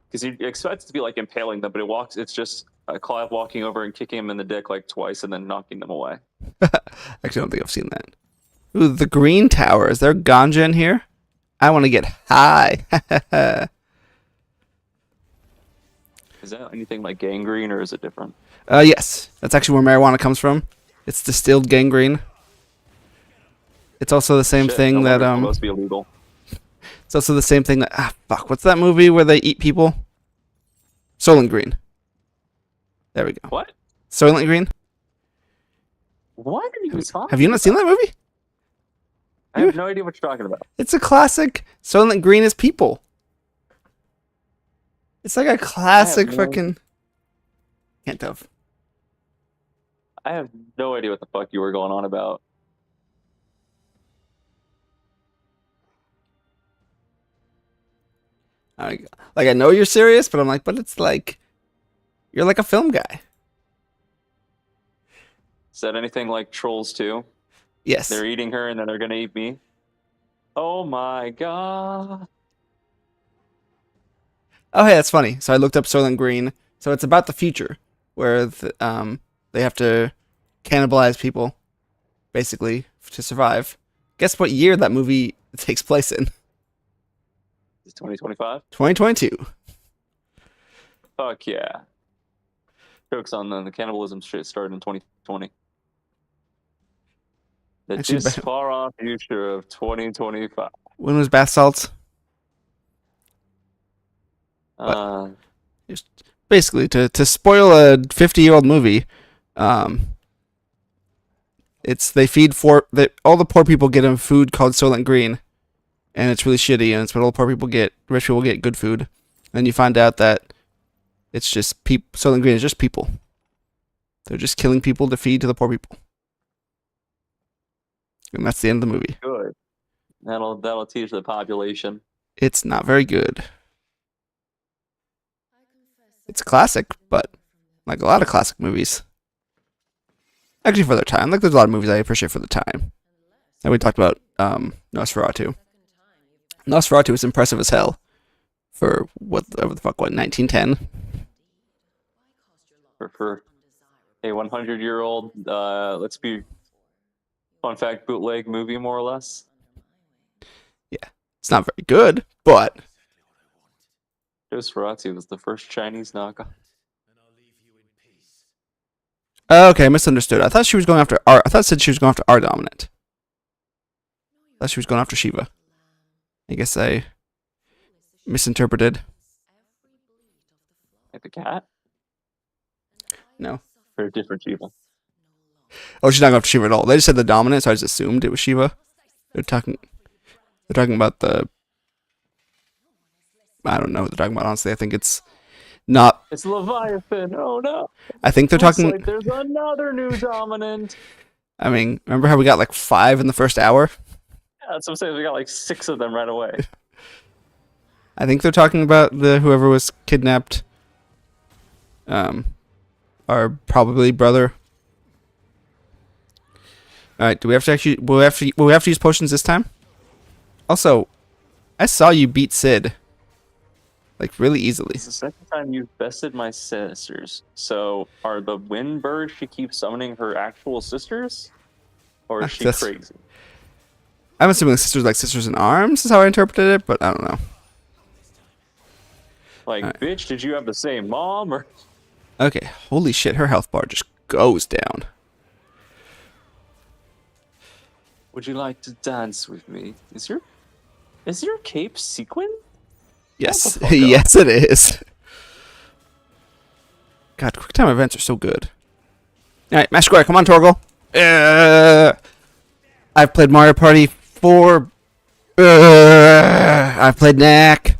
Because you expect it to be like impaling them, but it's just a Clive walking over and kicking him in the dick like twice and then knocking them away. Actually, I don't think I've seen that. Ooh, the green tower. Is there ganja in here? I want to get high. Is that anything like gangrene or is it different? Yes. That's actually where marijuana comes from. It's distilled gangrene. It's also the same thing that supposed to be illegal. It's also the same thing that fuck. What's that movie where they eat people? Soylent Green. There we go. What? Soylent Green. What are you talking? Have you not seen that movie? I have no idea what you're talking about. It's a classic. Soylent Green is people. It's like a classic fucking. Can't have. I have no idea what the fuck you were going on about. I know you're serious, but I'm like, but it's like, you're like a film guy. Is that anything like Trolls 2? Yes. They're eating her and then they're gonna eat me. Oh my god. Oh, hey, that's funny. So I looked up Soylent Green. So it's about the future where they have to cannibalize people, basically, to survive. Guess what year that movie takes place in? It's 2025? 2022. Fuck yeah. Jokes on the cannibalism shit started in 2020. The just far off future of 2025. When was bath salts? Just basically to spoil a 50-year-old movie, they feed all the poor people get a food called Soylent Green, and it's really shitty, and it's what all poor people get. Rich people get good food. And then you find out that it's just Soylent Green is just people. They're just killing people to feed to the poor people. And that's the end of the movie. Good. That'll teach the population. It's not very good. It's classic, but like a lot of classic movies. Actually, for their time. Like, there's a lot of movies I appreciate for the time. And we talked about Nosferatu. Nosferatu was impressive as hell for whatever the fuck, 1910? For a 100-year-old, let's be fun fact, bootleg movie, more or less. Yeah. It's not very good, but Nosferatu was the first Chinese knockoff. Okay, I misunderstood. I thought she was going after I thought it said she was going after our dominant. I thought she was going after Shiva. I guess I misinterpreted. Like the cat? No. Or a different Shiva. Oh, she's not going after Shiva at all. They just said the dominant, so I just assumed it was Shiva. They're talking about the. I don't know what they're talking about, honestly. I think it's not. It's Leviathan. Oh no. I think they're talking. Like there's another new dominant. I mean, remember how we got like 5 in the first hour? Yeah, that's what I'm saying. We got like 6 of them right away. I think they're talking about whoever was kidnapped. Our probably brother. All right. Do we have to actually? Will we have to use potions this time? Also, I saw you beat Sid. Like, really easily. It's the second time you've bested my sisters. So, are the wind birds she keeps summoning her actual sisters? Or is she That's- crazy? I'm assuming sisters like sisters in arms is how I interpreted it, but I don't know. Like, Alright. bitch, did you have the same mom? Or Okay, holy shit, her health bar just goes down. would you like to dance with me? Is your cape sequin? Yes, fuck up. yes it is. God, QuickTime events are so good. Alright, Mash Square, come on, Torgal. I've played Mario Party 4. I've played Knack.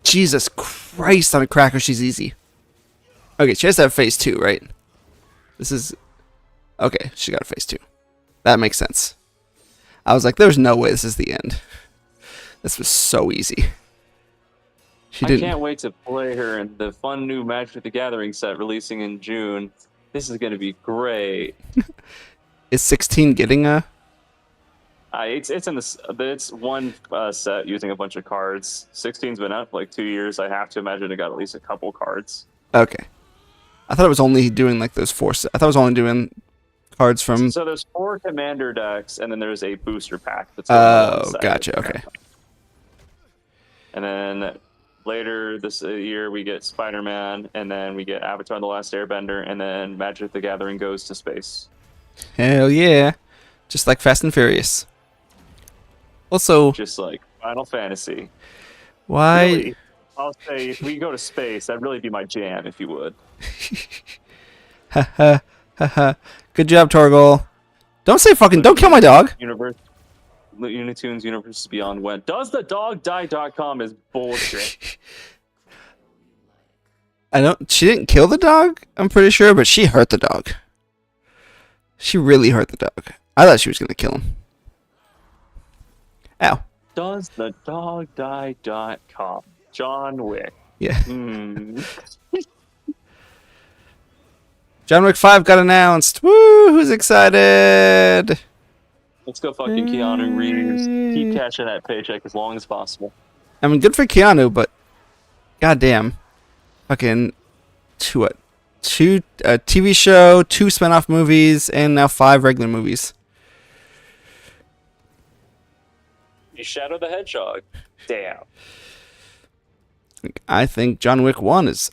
Jesus Christ, on a cracker, she's easy. Okay, she has to have phase 2, right? This is... Okay, she got a phase 2. That makes sense. I was like, there's no way this is the end. This was so easy. She I didn't... can't wait to play her in the fun new Magic the Gathering set releasing in June. This is going to be great. Is 16 getting a... It's in this. It's one set using a bunch of cards. 16's been out for like 2 years. I have to imagine it got at least a couple cards. Okay. I thought it was only doing like those 4 I thought it was only doing cards from... So there's 4 commander decks, and then there's a booster pack. That's Oh, gotcha, okay. And then later this year we get Spider-Man, and then we get Avatar: The Last Airbender, and then Magic the Gathering goes to space. Hell yeah. Just like Fast and Furious. Also, Just like Final Fantasy. why... Really, I'll say if we go to space, that'd really be my jam, if you would. Haha, haha. Good job, Torgal. Don't say fucking... Don't kill my dog. Universe, Looney Tunes Universe Beyond when. Does the dog die.com is bullshit. I don't... She didn't kill the dog, I'm pretty sure, but she hurt the dog. She really hurt the dog. I thought she was going to kill him. Ow. Does the dog die.com. John Wick. Yeah. Hmm. John Wick 5 got announced. Woo! Who's excited? Let's go fucking Keanu Reeves. Keep cashing that paycheck as long as possible. I mean, good for Keanu, but... Goddamn. Fucking... What? 2 TV show, 2 spin-off movies, and now 5 regular movies. You Shadow the Hedgehog. Damn. I think John Wick 1 is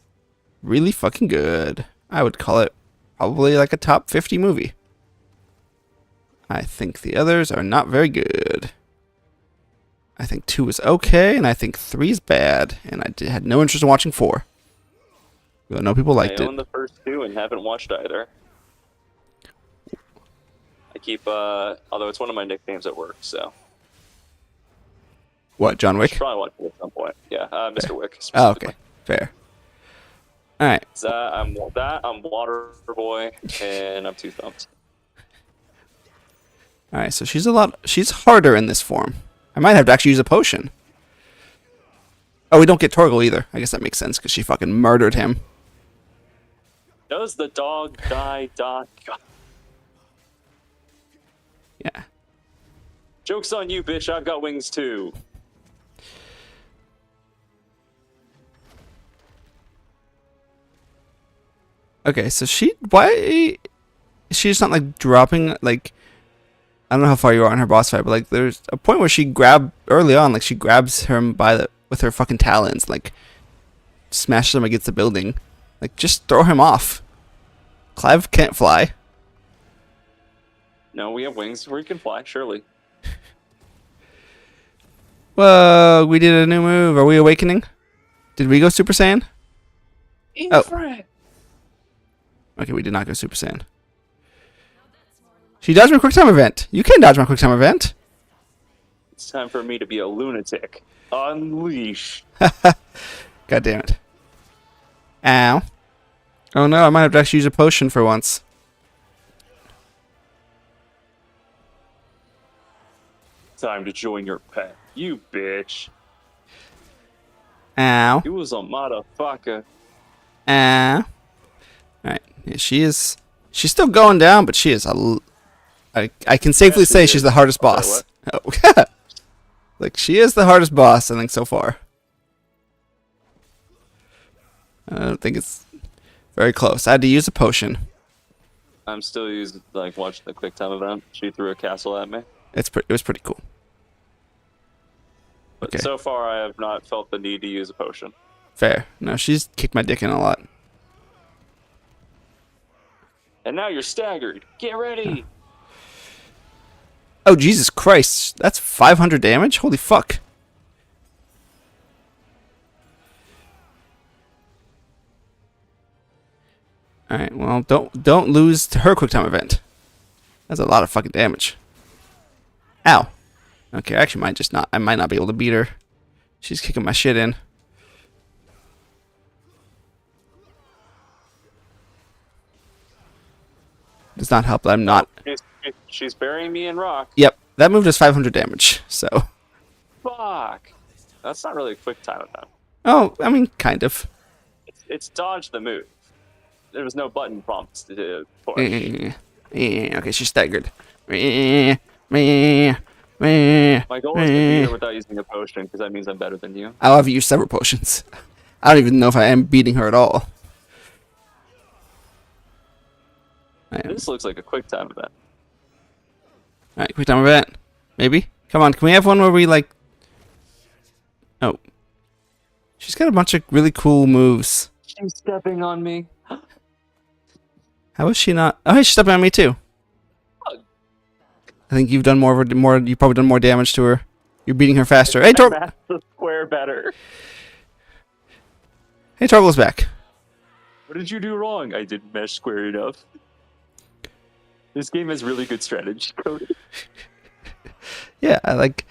really fucking good. I would call it probably like a top 50 movie. I think the others are not very good. I think 2 is okay, and I think 3 is bad, and I had no interest in watching 4. I know people liked I it. own the first 2 and haven't watched either. I keep, although it's one of my nicknames at work, so. What, John I Wick? should probably watch it at some point. Yeah, Mr. Wick. Oh, okay. Fair. Alright. I'm Waterboy, and I'm Two Thumbs. Alright, so she's harder in this form. I might have to actually use a potion. Oh, we don't get Torgal either. I guess that makes sense, because she fucking murdered him. Does the dog die.com? Yeah. Joke's on you, bitch. I've got wings too. Okay, so why is she just not like dropping, like, I don't know how far you are on her boss fight, but like there's a point where she early on, like she grabs him with her fucking talons, like smashes him against the building. Like just throw him off. Clive can't fly. No, we have wings where you can fly, surely. Whoa, we did a new move. Are we awakening? Did we go Super Saiyan? Infrared. Okay, we did not go Super Saiyan. She dodged my QuickTime event. You can't dodge my QuickTime event. It's time for me to be a lunatic. Unleash. God damn it. Ow. Oh no, I might have to actually use a potion for once. Time to join your pet. You bitch. Ow. You was a motherfucker. Ow. Alright. Yeah, she's still going down, but she is I can safely say she's the hardest boss. Oh, yeah. Like, she is the hardest boss, I think, so far. I don't think it's very close. I had to use a potion. I'm still using watching the quick time event. She threw a castle at me. It was pretty cool. But Okay. so far, I have not felt the need to use a potion. Fair. No, she's kicked my dick in a lot. And now you're staggered. Get ready. Oh, Jesus Christ. That's 500 damage? Holy fuck. Alright, well, don't lose to her quick time event. That's a lot of fucking damage. Ow. Okay, I actually I might not be able to beat her. She's kicking my shit in. Does not help that I'm not. She's burying me in rock. Yep, that move does 500 damage, so. Fuck. That's not really a quick time event. Oh, I mean, kind of. It's dodge the move. There was no button prompts to push. Okay, she's staggered. My goal is to beat her without using a potion, because that means I'm better than you. I'll have used several potions. I don't even know if I am beating her at all. This looks like a quick time event. Alright, quick time event. Maybe? Come on, can we have one where we like... Oh. She's got a bunch of really cool moves. She's stepping on me. How is she not... Oh, hey, she's stepping on me too. I think you've done you've probably done more damage to her. You're beating her faster. Hey, Match the square better. Hey, Torgal's back. What did you do wrong? I didn't mesh square enough. This game has really good strategy, Cody. Yeah, I like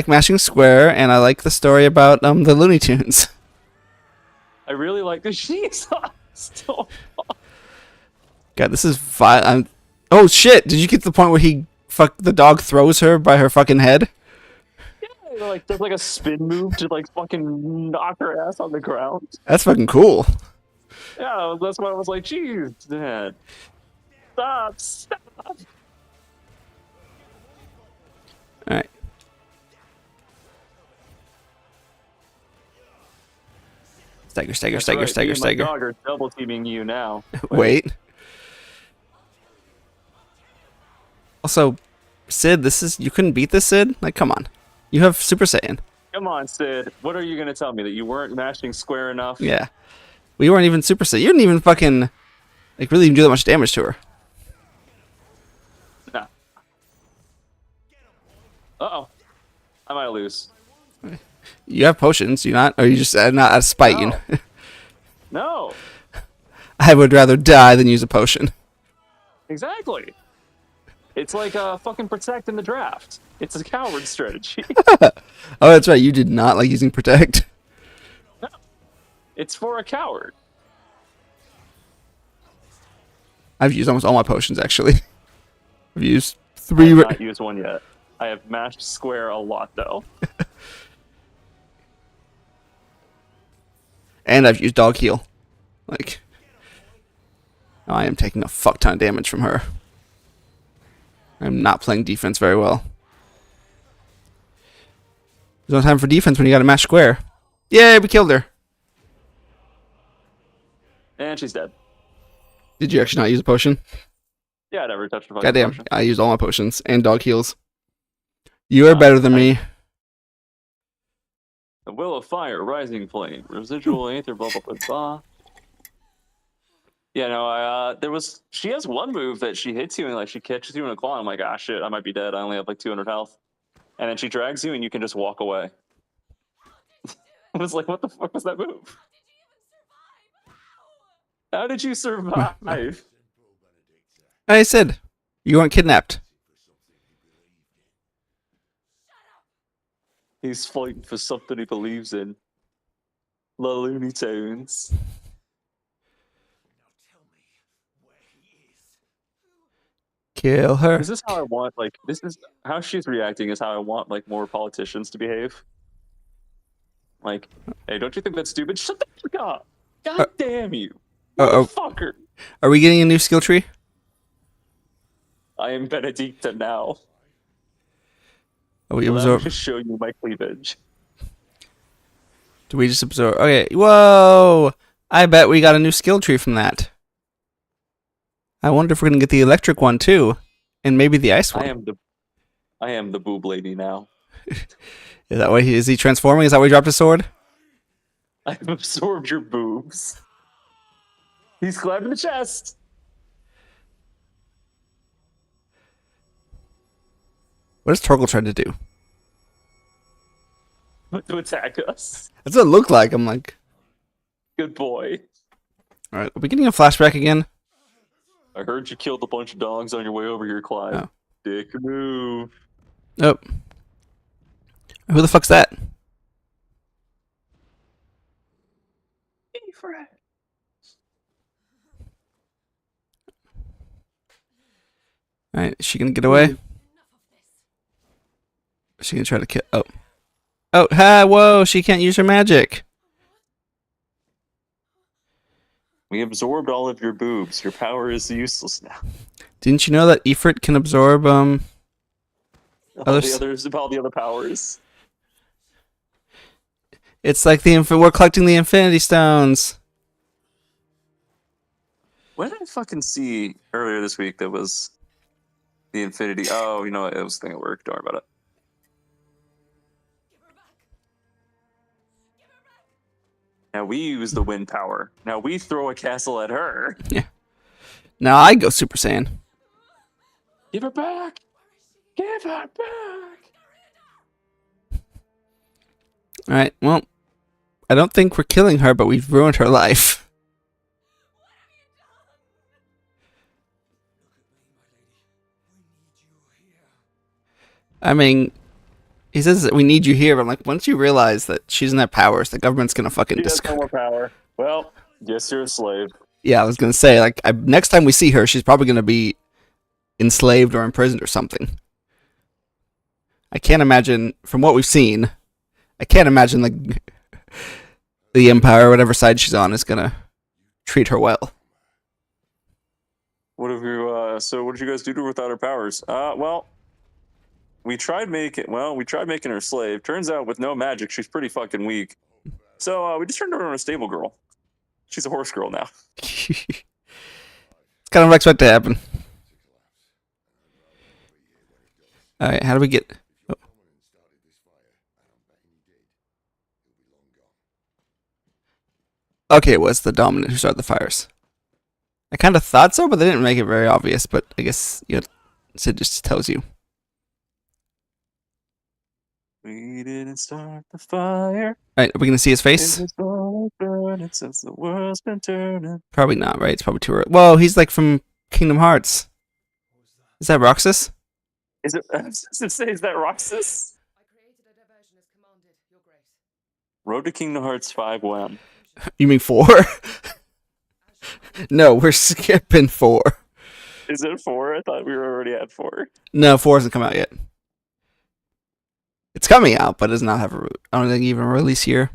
mashing square, and I like the story about the Looney Tunes. I really like this. She's still. God, this is violent. Oh shit! Did you get to the point where the dog throws her by her fucking head? Yeah, does a spin move to fucking knock her ass on the ground. That's fucking cool. Yeah, that's why I was like, "Jeez, Dad, stop!" All right. Stagger. My dog are double teaming you now. Wait. Also, Sid, you couldn't beat this, Sid? Like, come on. You have Super Saiyan. Come on, Sid. What are you gonna tell me, that you weren't mashing square enough? Yeah. We weren't even Super Saiyan. You didn't even fucking, really even do that much damage to her. Nah. Uh-oh. I might lose. You have potions, do you not? Or you just not out of spite, No. you know? No. I would rather die than use a potion. Exactly. It's like fucking protect in the draft. It's a coward strategy. Oh, that's right. You did not like using protect. No. It's for a coward. I've used almost all my potions, actually. I've used 3... I have not used one yet. I have mashed square a lot, though. And I've used dog heal. I am taking a fuck ton of damage from her. I'm not playing defense very well. There's no time for defense when you gotta mash square. Yay, we killed her. And she's dead. Did you actually not use a potion? Yeah, I never touched a fucking Goddamn, potion. I used all my potions and dog heals. You are better than me. A will of fire, rising flame, residual aether, blah blah blah blah. Yeah, no, she has one move that she hits you and she catches you in a claw. And I'm like, ah, shit, I might be dead. I only have 200 health. And then she drags you and you can just walk away. I was like, what the fuck was that move? How did you survive? I said, you weren't kidnapped. He's fighting for something he believes in. The Looney Tunes. Kill her. This is how I want, this is how she's reacting is how I want, more politicians to behave. Hey, don't you think that's stupid? Shut the fuck up! God damn you! Motherfucker! Are we getting a new skill tree? I am Benedicta now. Oh, we Let me absorb. just show you my cleavage. Do we just absorb? Okay, whoa! I bet we got a new skill tree from that. I wonder if we're gonna get the electric one too, and maybe the ice one. I am the boob lady now. Is that why is he transforming? Is that why he dropped his sword? I've absorbed your boobs. He's clapping the chest. What is Torgal trying to do? To attack us. That's what it looked like. I'm like, good boy. All right, are we getting a flashback again? I heard you killed a bunch of dogs on your way over here, Clyde. Oh. Dick move. Nope. Who the fuck's that? Hey, Fred. All right, is she gonna get away? Is she gonna try to kill? Oh. Oh, ha! Whoa! She can't use her magic. We absorbed all of your boobs. Your power is useless now. Didn't you know that Ifrit can absorb all the other powers? It's like we're collecting the Infinity Stones. What did I fucking see earlier this week that was the Infinity? Oh, you know what? It was a thing at work. Don't worry about it. Now we use the wind power. Now we throw a castle at her. Yeah. Now I go Super Saiyan. Give her back! Give her back! Alright, well, I don't think we're killing her, but we've ruined her life. I mean, he says that we need you here, but I'm like, once you realize that she doesn't have powers, the government's gonna fucking discard. No more power. Well, guess you're a slave. Yeah, I was gonna say, like, next time we see her, she's probably gonna be enslaved or imprisoned or something. I can't imagine, from what we've seen, I can't imagine the Empire, whatever side she's on, is gonna treat her well. What have you? So what did you guys do to her without her powers? Well, we tried making her slave. Turns out with no magic, she's pretty fucking weak. So we just turned her into a stable girl. She's a horse girl now. It's kind of expect to happen. All right, how do we get? Oh. Okay, it was the Dominant who started the fires. I kind of thought so, but they didn't make it very obvious. But I guess Sid just tells you. We didn't start the fire. Alright, are we gonna see his face? Burning since the world's been turning. Probably not, right? It's probably too early. Whoa, he's like from Kingdom Hearts. Is that Roxas? Is that Roxas? Road to Kingdom Hearts 5 when? You mean 4? No, we're skipping 4. Is it 4? I thought we were already at 4. No, 4 hasn't come out yet. It's coming out, but it does not have I don't think even a release year.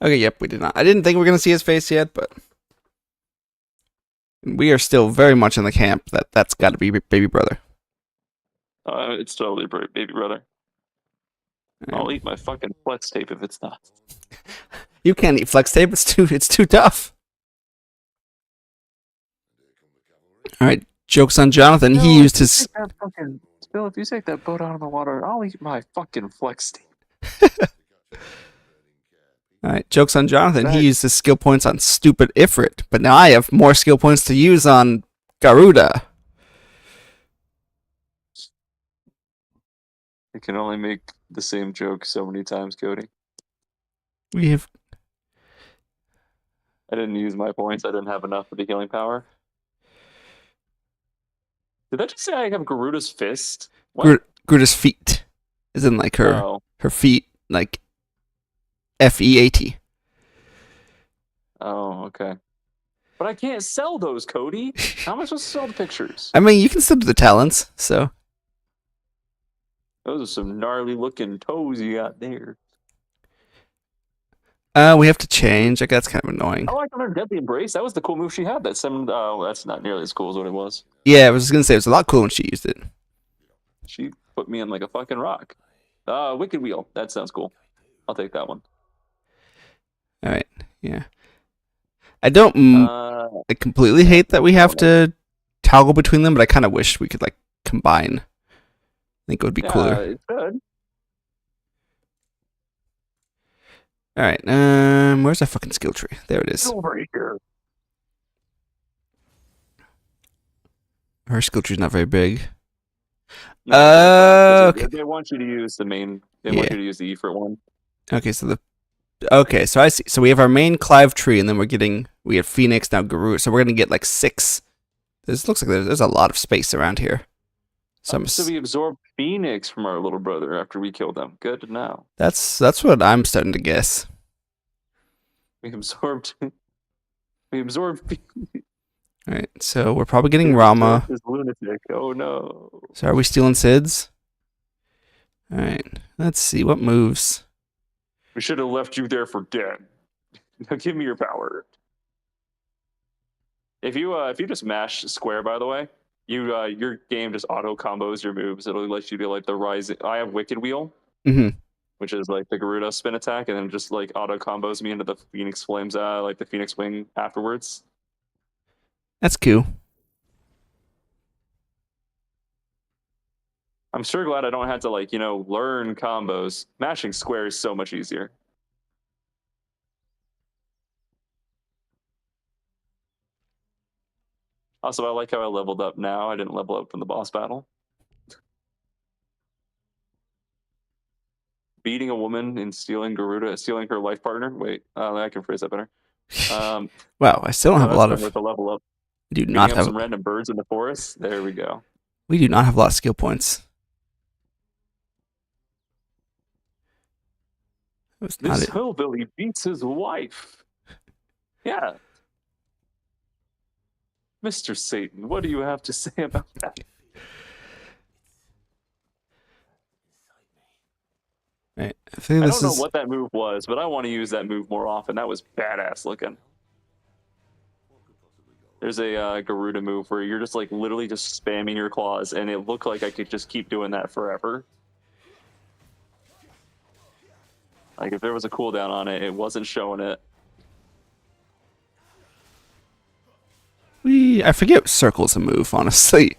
Okay, yep, we did not. I didn't think we were going to see his face yet, but we are still very much in the camp that's got to be baby brother. It's totally baby brother. I'll eat my fucking flex tape if it's not. You can't eat flex tape. It's too tough. All right, jokes on Jonathan. No, he used his. Bill, if you take that boat out of the water, I'll eat my fucking flex tape. All right, jokes on Jonathan. He used his skill points on stupid Ifrit, but now I have more skill points to use on Garuda. You can only make the same joke so many times, Cody. We have. I didn't use my points. I didn't have enough for the healing power. Did that just say I have Garuda's fist? Garuda's feet, as in like her feet, like FEAT. Oh, okay. But I can't sell those, Cody. How am I supposed to sell the pictures? I mean, you can still do the talents, so. Those are some gnarly looking toes you got there. We have to change. Like, that's kind of annoying. I like her Deadly Embrace. That was the cool move she had. That's not nearly as cool as what it was. Yeah, I was gonna say it was a lot cooler when she used it. She put me in like a fucking rock. Wicked Wheel. That sounds cool. I'll take that one. All right. Yeah. I don't I completely yeah, hate that we have to toggle between them, but I kind of wish we could like combine. I think it would be yeah, cooler. it's good. All right. Where's our fucking skill tree? There it is. Over here. Her skill tree's not very big. No, Okay. they want you to use the main. They want Yeah. you to use the Ifrit one. Okay. So I see. So we have our main Clive tree, and then we have Phoenix now Garou. So we're gonna get like 6. This looks like there's a lot of space around here. So we absorbed Phoenix from our little brother after we killed him. Good to know. that's what I'm starting to guess. We absorbed. We absorbed. All right. So we're probably getting Rama. This lunatic. Oh no. So are we stealing Sids? All right. Let's see what moves. We should have left you there for dead. Now give me your power. If you just mash square, by the way, your game just auto combos your moves. It'll let you do like the rising. I have Wicked Wheel, which is like the Garuda spin attack, and then just like auto combos me into the Phoenix Flames, like the Phoenix Wing afterwards. That's cool. I'm sure glad I don't have to learn combos. Mashing square is so much easier. Also, I like how I leveled up now. I didn't level up from the boss battle. Beating a woman and stealing her life partner. Wait, I can phrase that better. Wow, I still don't have a lot of. With the level up. We do not have some random birds in the forest. There we go. We do not have a lot of skill points. This hillbilly beats his wife. Yeah. Mr. Satan, what do you have to say about that? Right. I don't know what that move was, but I want to use that move more often. That was badass looking. There's a Garuda move where you're just like literally just spamming your claws, and it looked like I could just keep doing that forever. Like if there was a cooldown on it, it wasn't showing it. I forget circle's a move, honestly.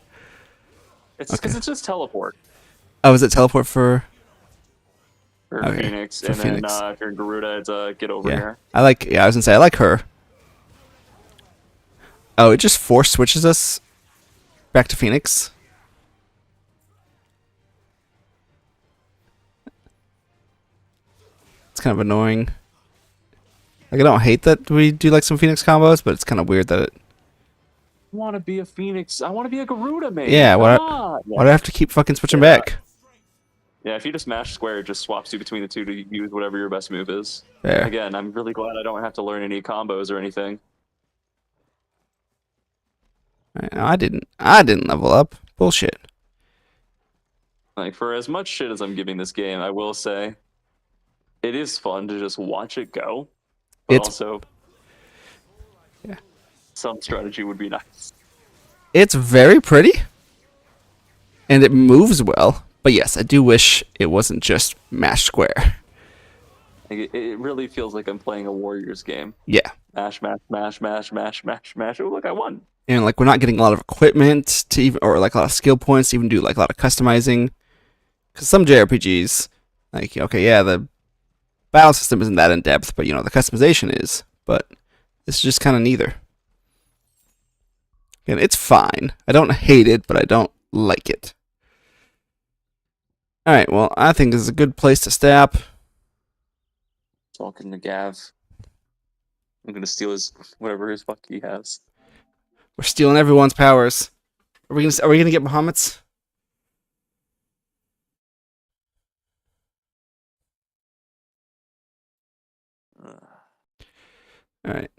It's because it's just teleport. Oh, is it teleport for Phoenix? For Phoenix. Then if you're in Garuda, it's get over here. I was gonna say I like her. Oh, it just force switches us back to Phoenix. It's kind of annoying. Like I don't hate that we do like some Phoenix combos, but it's kind of weird that it. I want to be a Phoenix. I want to be a Garuda, man. Yeah, why do I have to keep fucking switching back? Yeah, if you just mash square, it just swaps you between the two to use whatever your best move is. There. Again, I'm really glad I don't have to learn any combos or anything. I didn't level up. Bullshit. Like for as much shit as I'm giving this game, I will say it is fun to just watch it go. But also some strategy would be nice. It's very pretty. And it moves well. But yes, I do wish it wasn't just mash square. Like it really feels like I'm playing a Warriors game. Yeah. Mash, mash, mash, mash, mash, mash, mash. Oh, look, I won. And like we're not getting a lot of equipment to even, or like a lot of skill points to even do like a lot of customizing. Because some JRPGs, like okay, yeah, the battle system isn't that in depth, but the customization is. But it's just kind of neither. And it's fine. I don't hate it, but I don't like it. All right, well, I think this is a good place to stop. Talking to Gav. I'm gonna steal whatever his fuck he has. We're stealing everyone's powers. Are we gonna get Bahamut's? All right.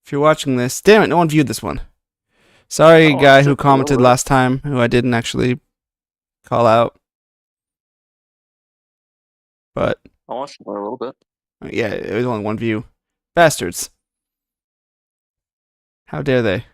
If you're watching this, damn it, no one viewed this one. Sorry, guy who commented last time, who I didn't actually call out. But I watched a little bit. Yeah, it was only one view. Bastards. How dare they?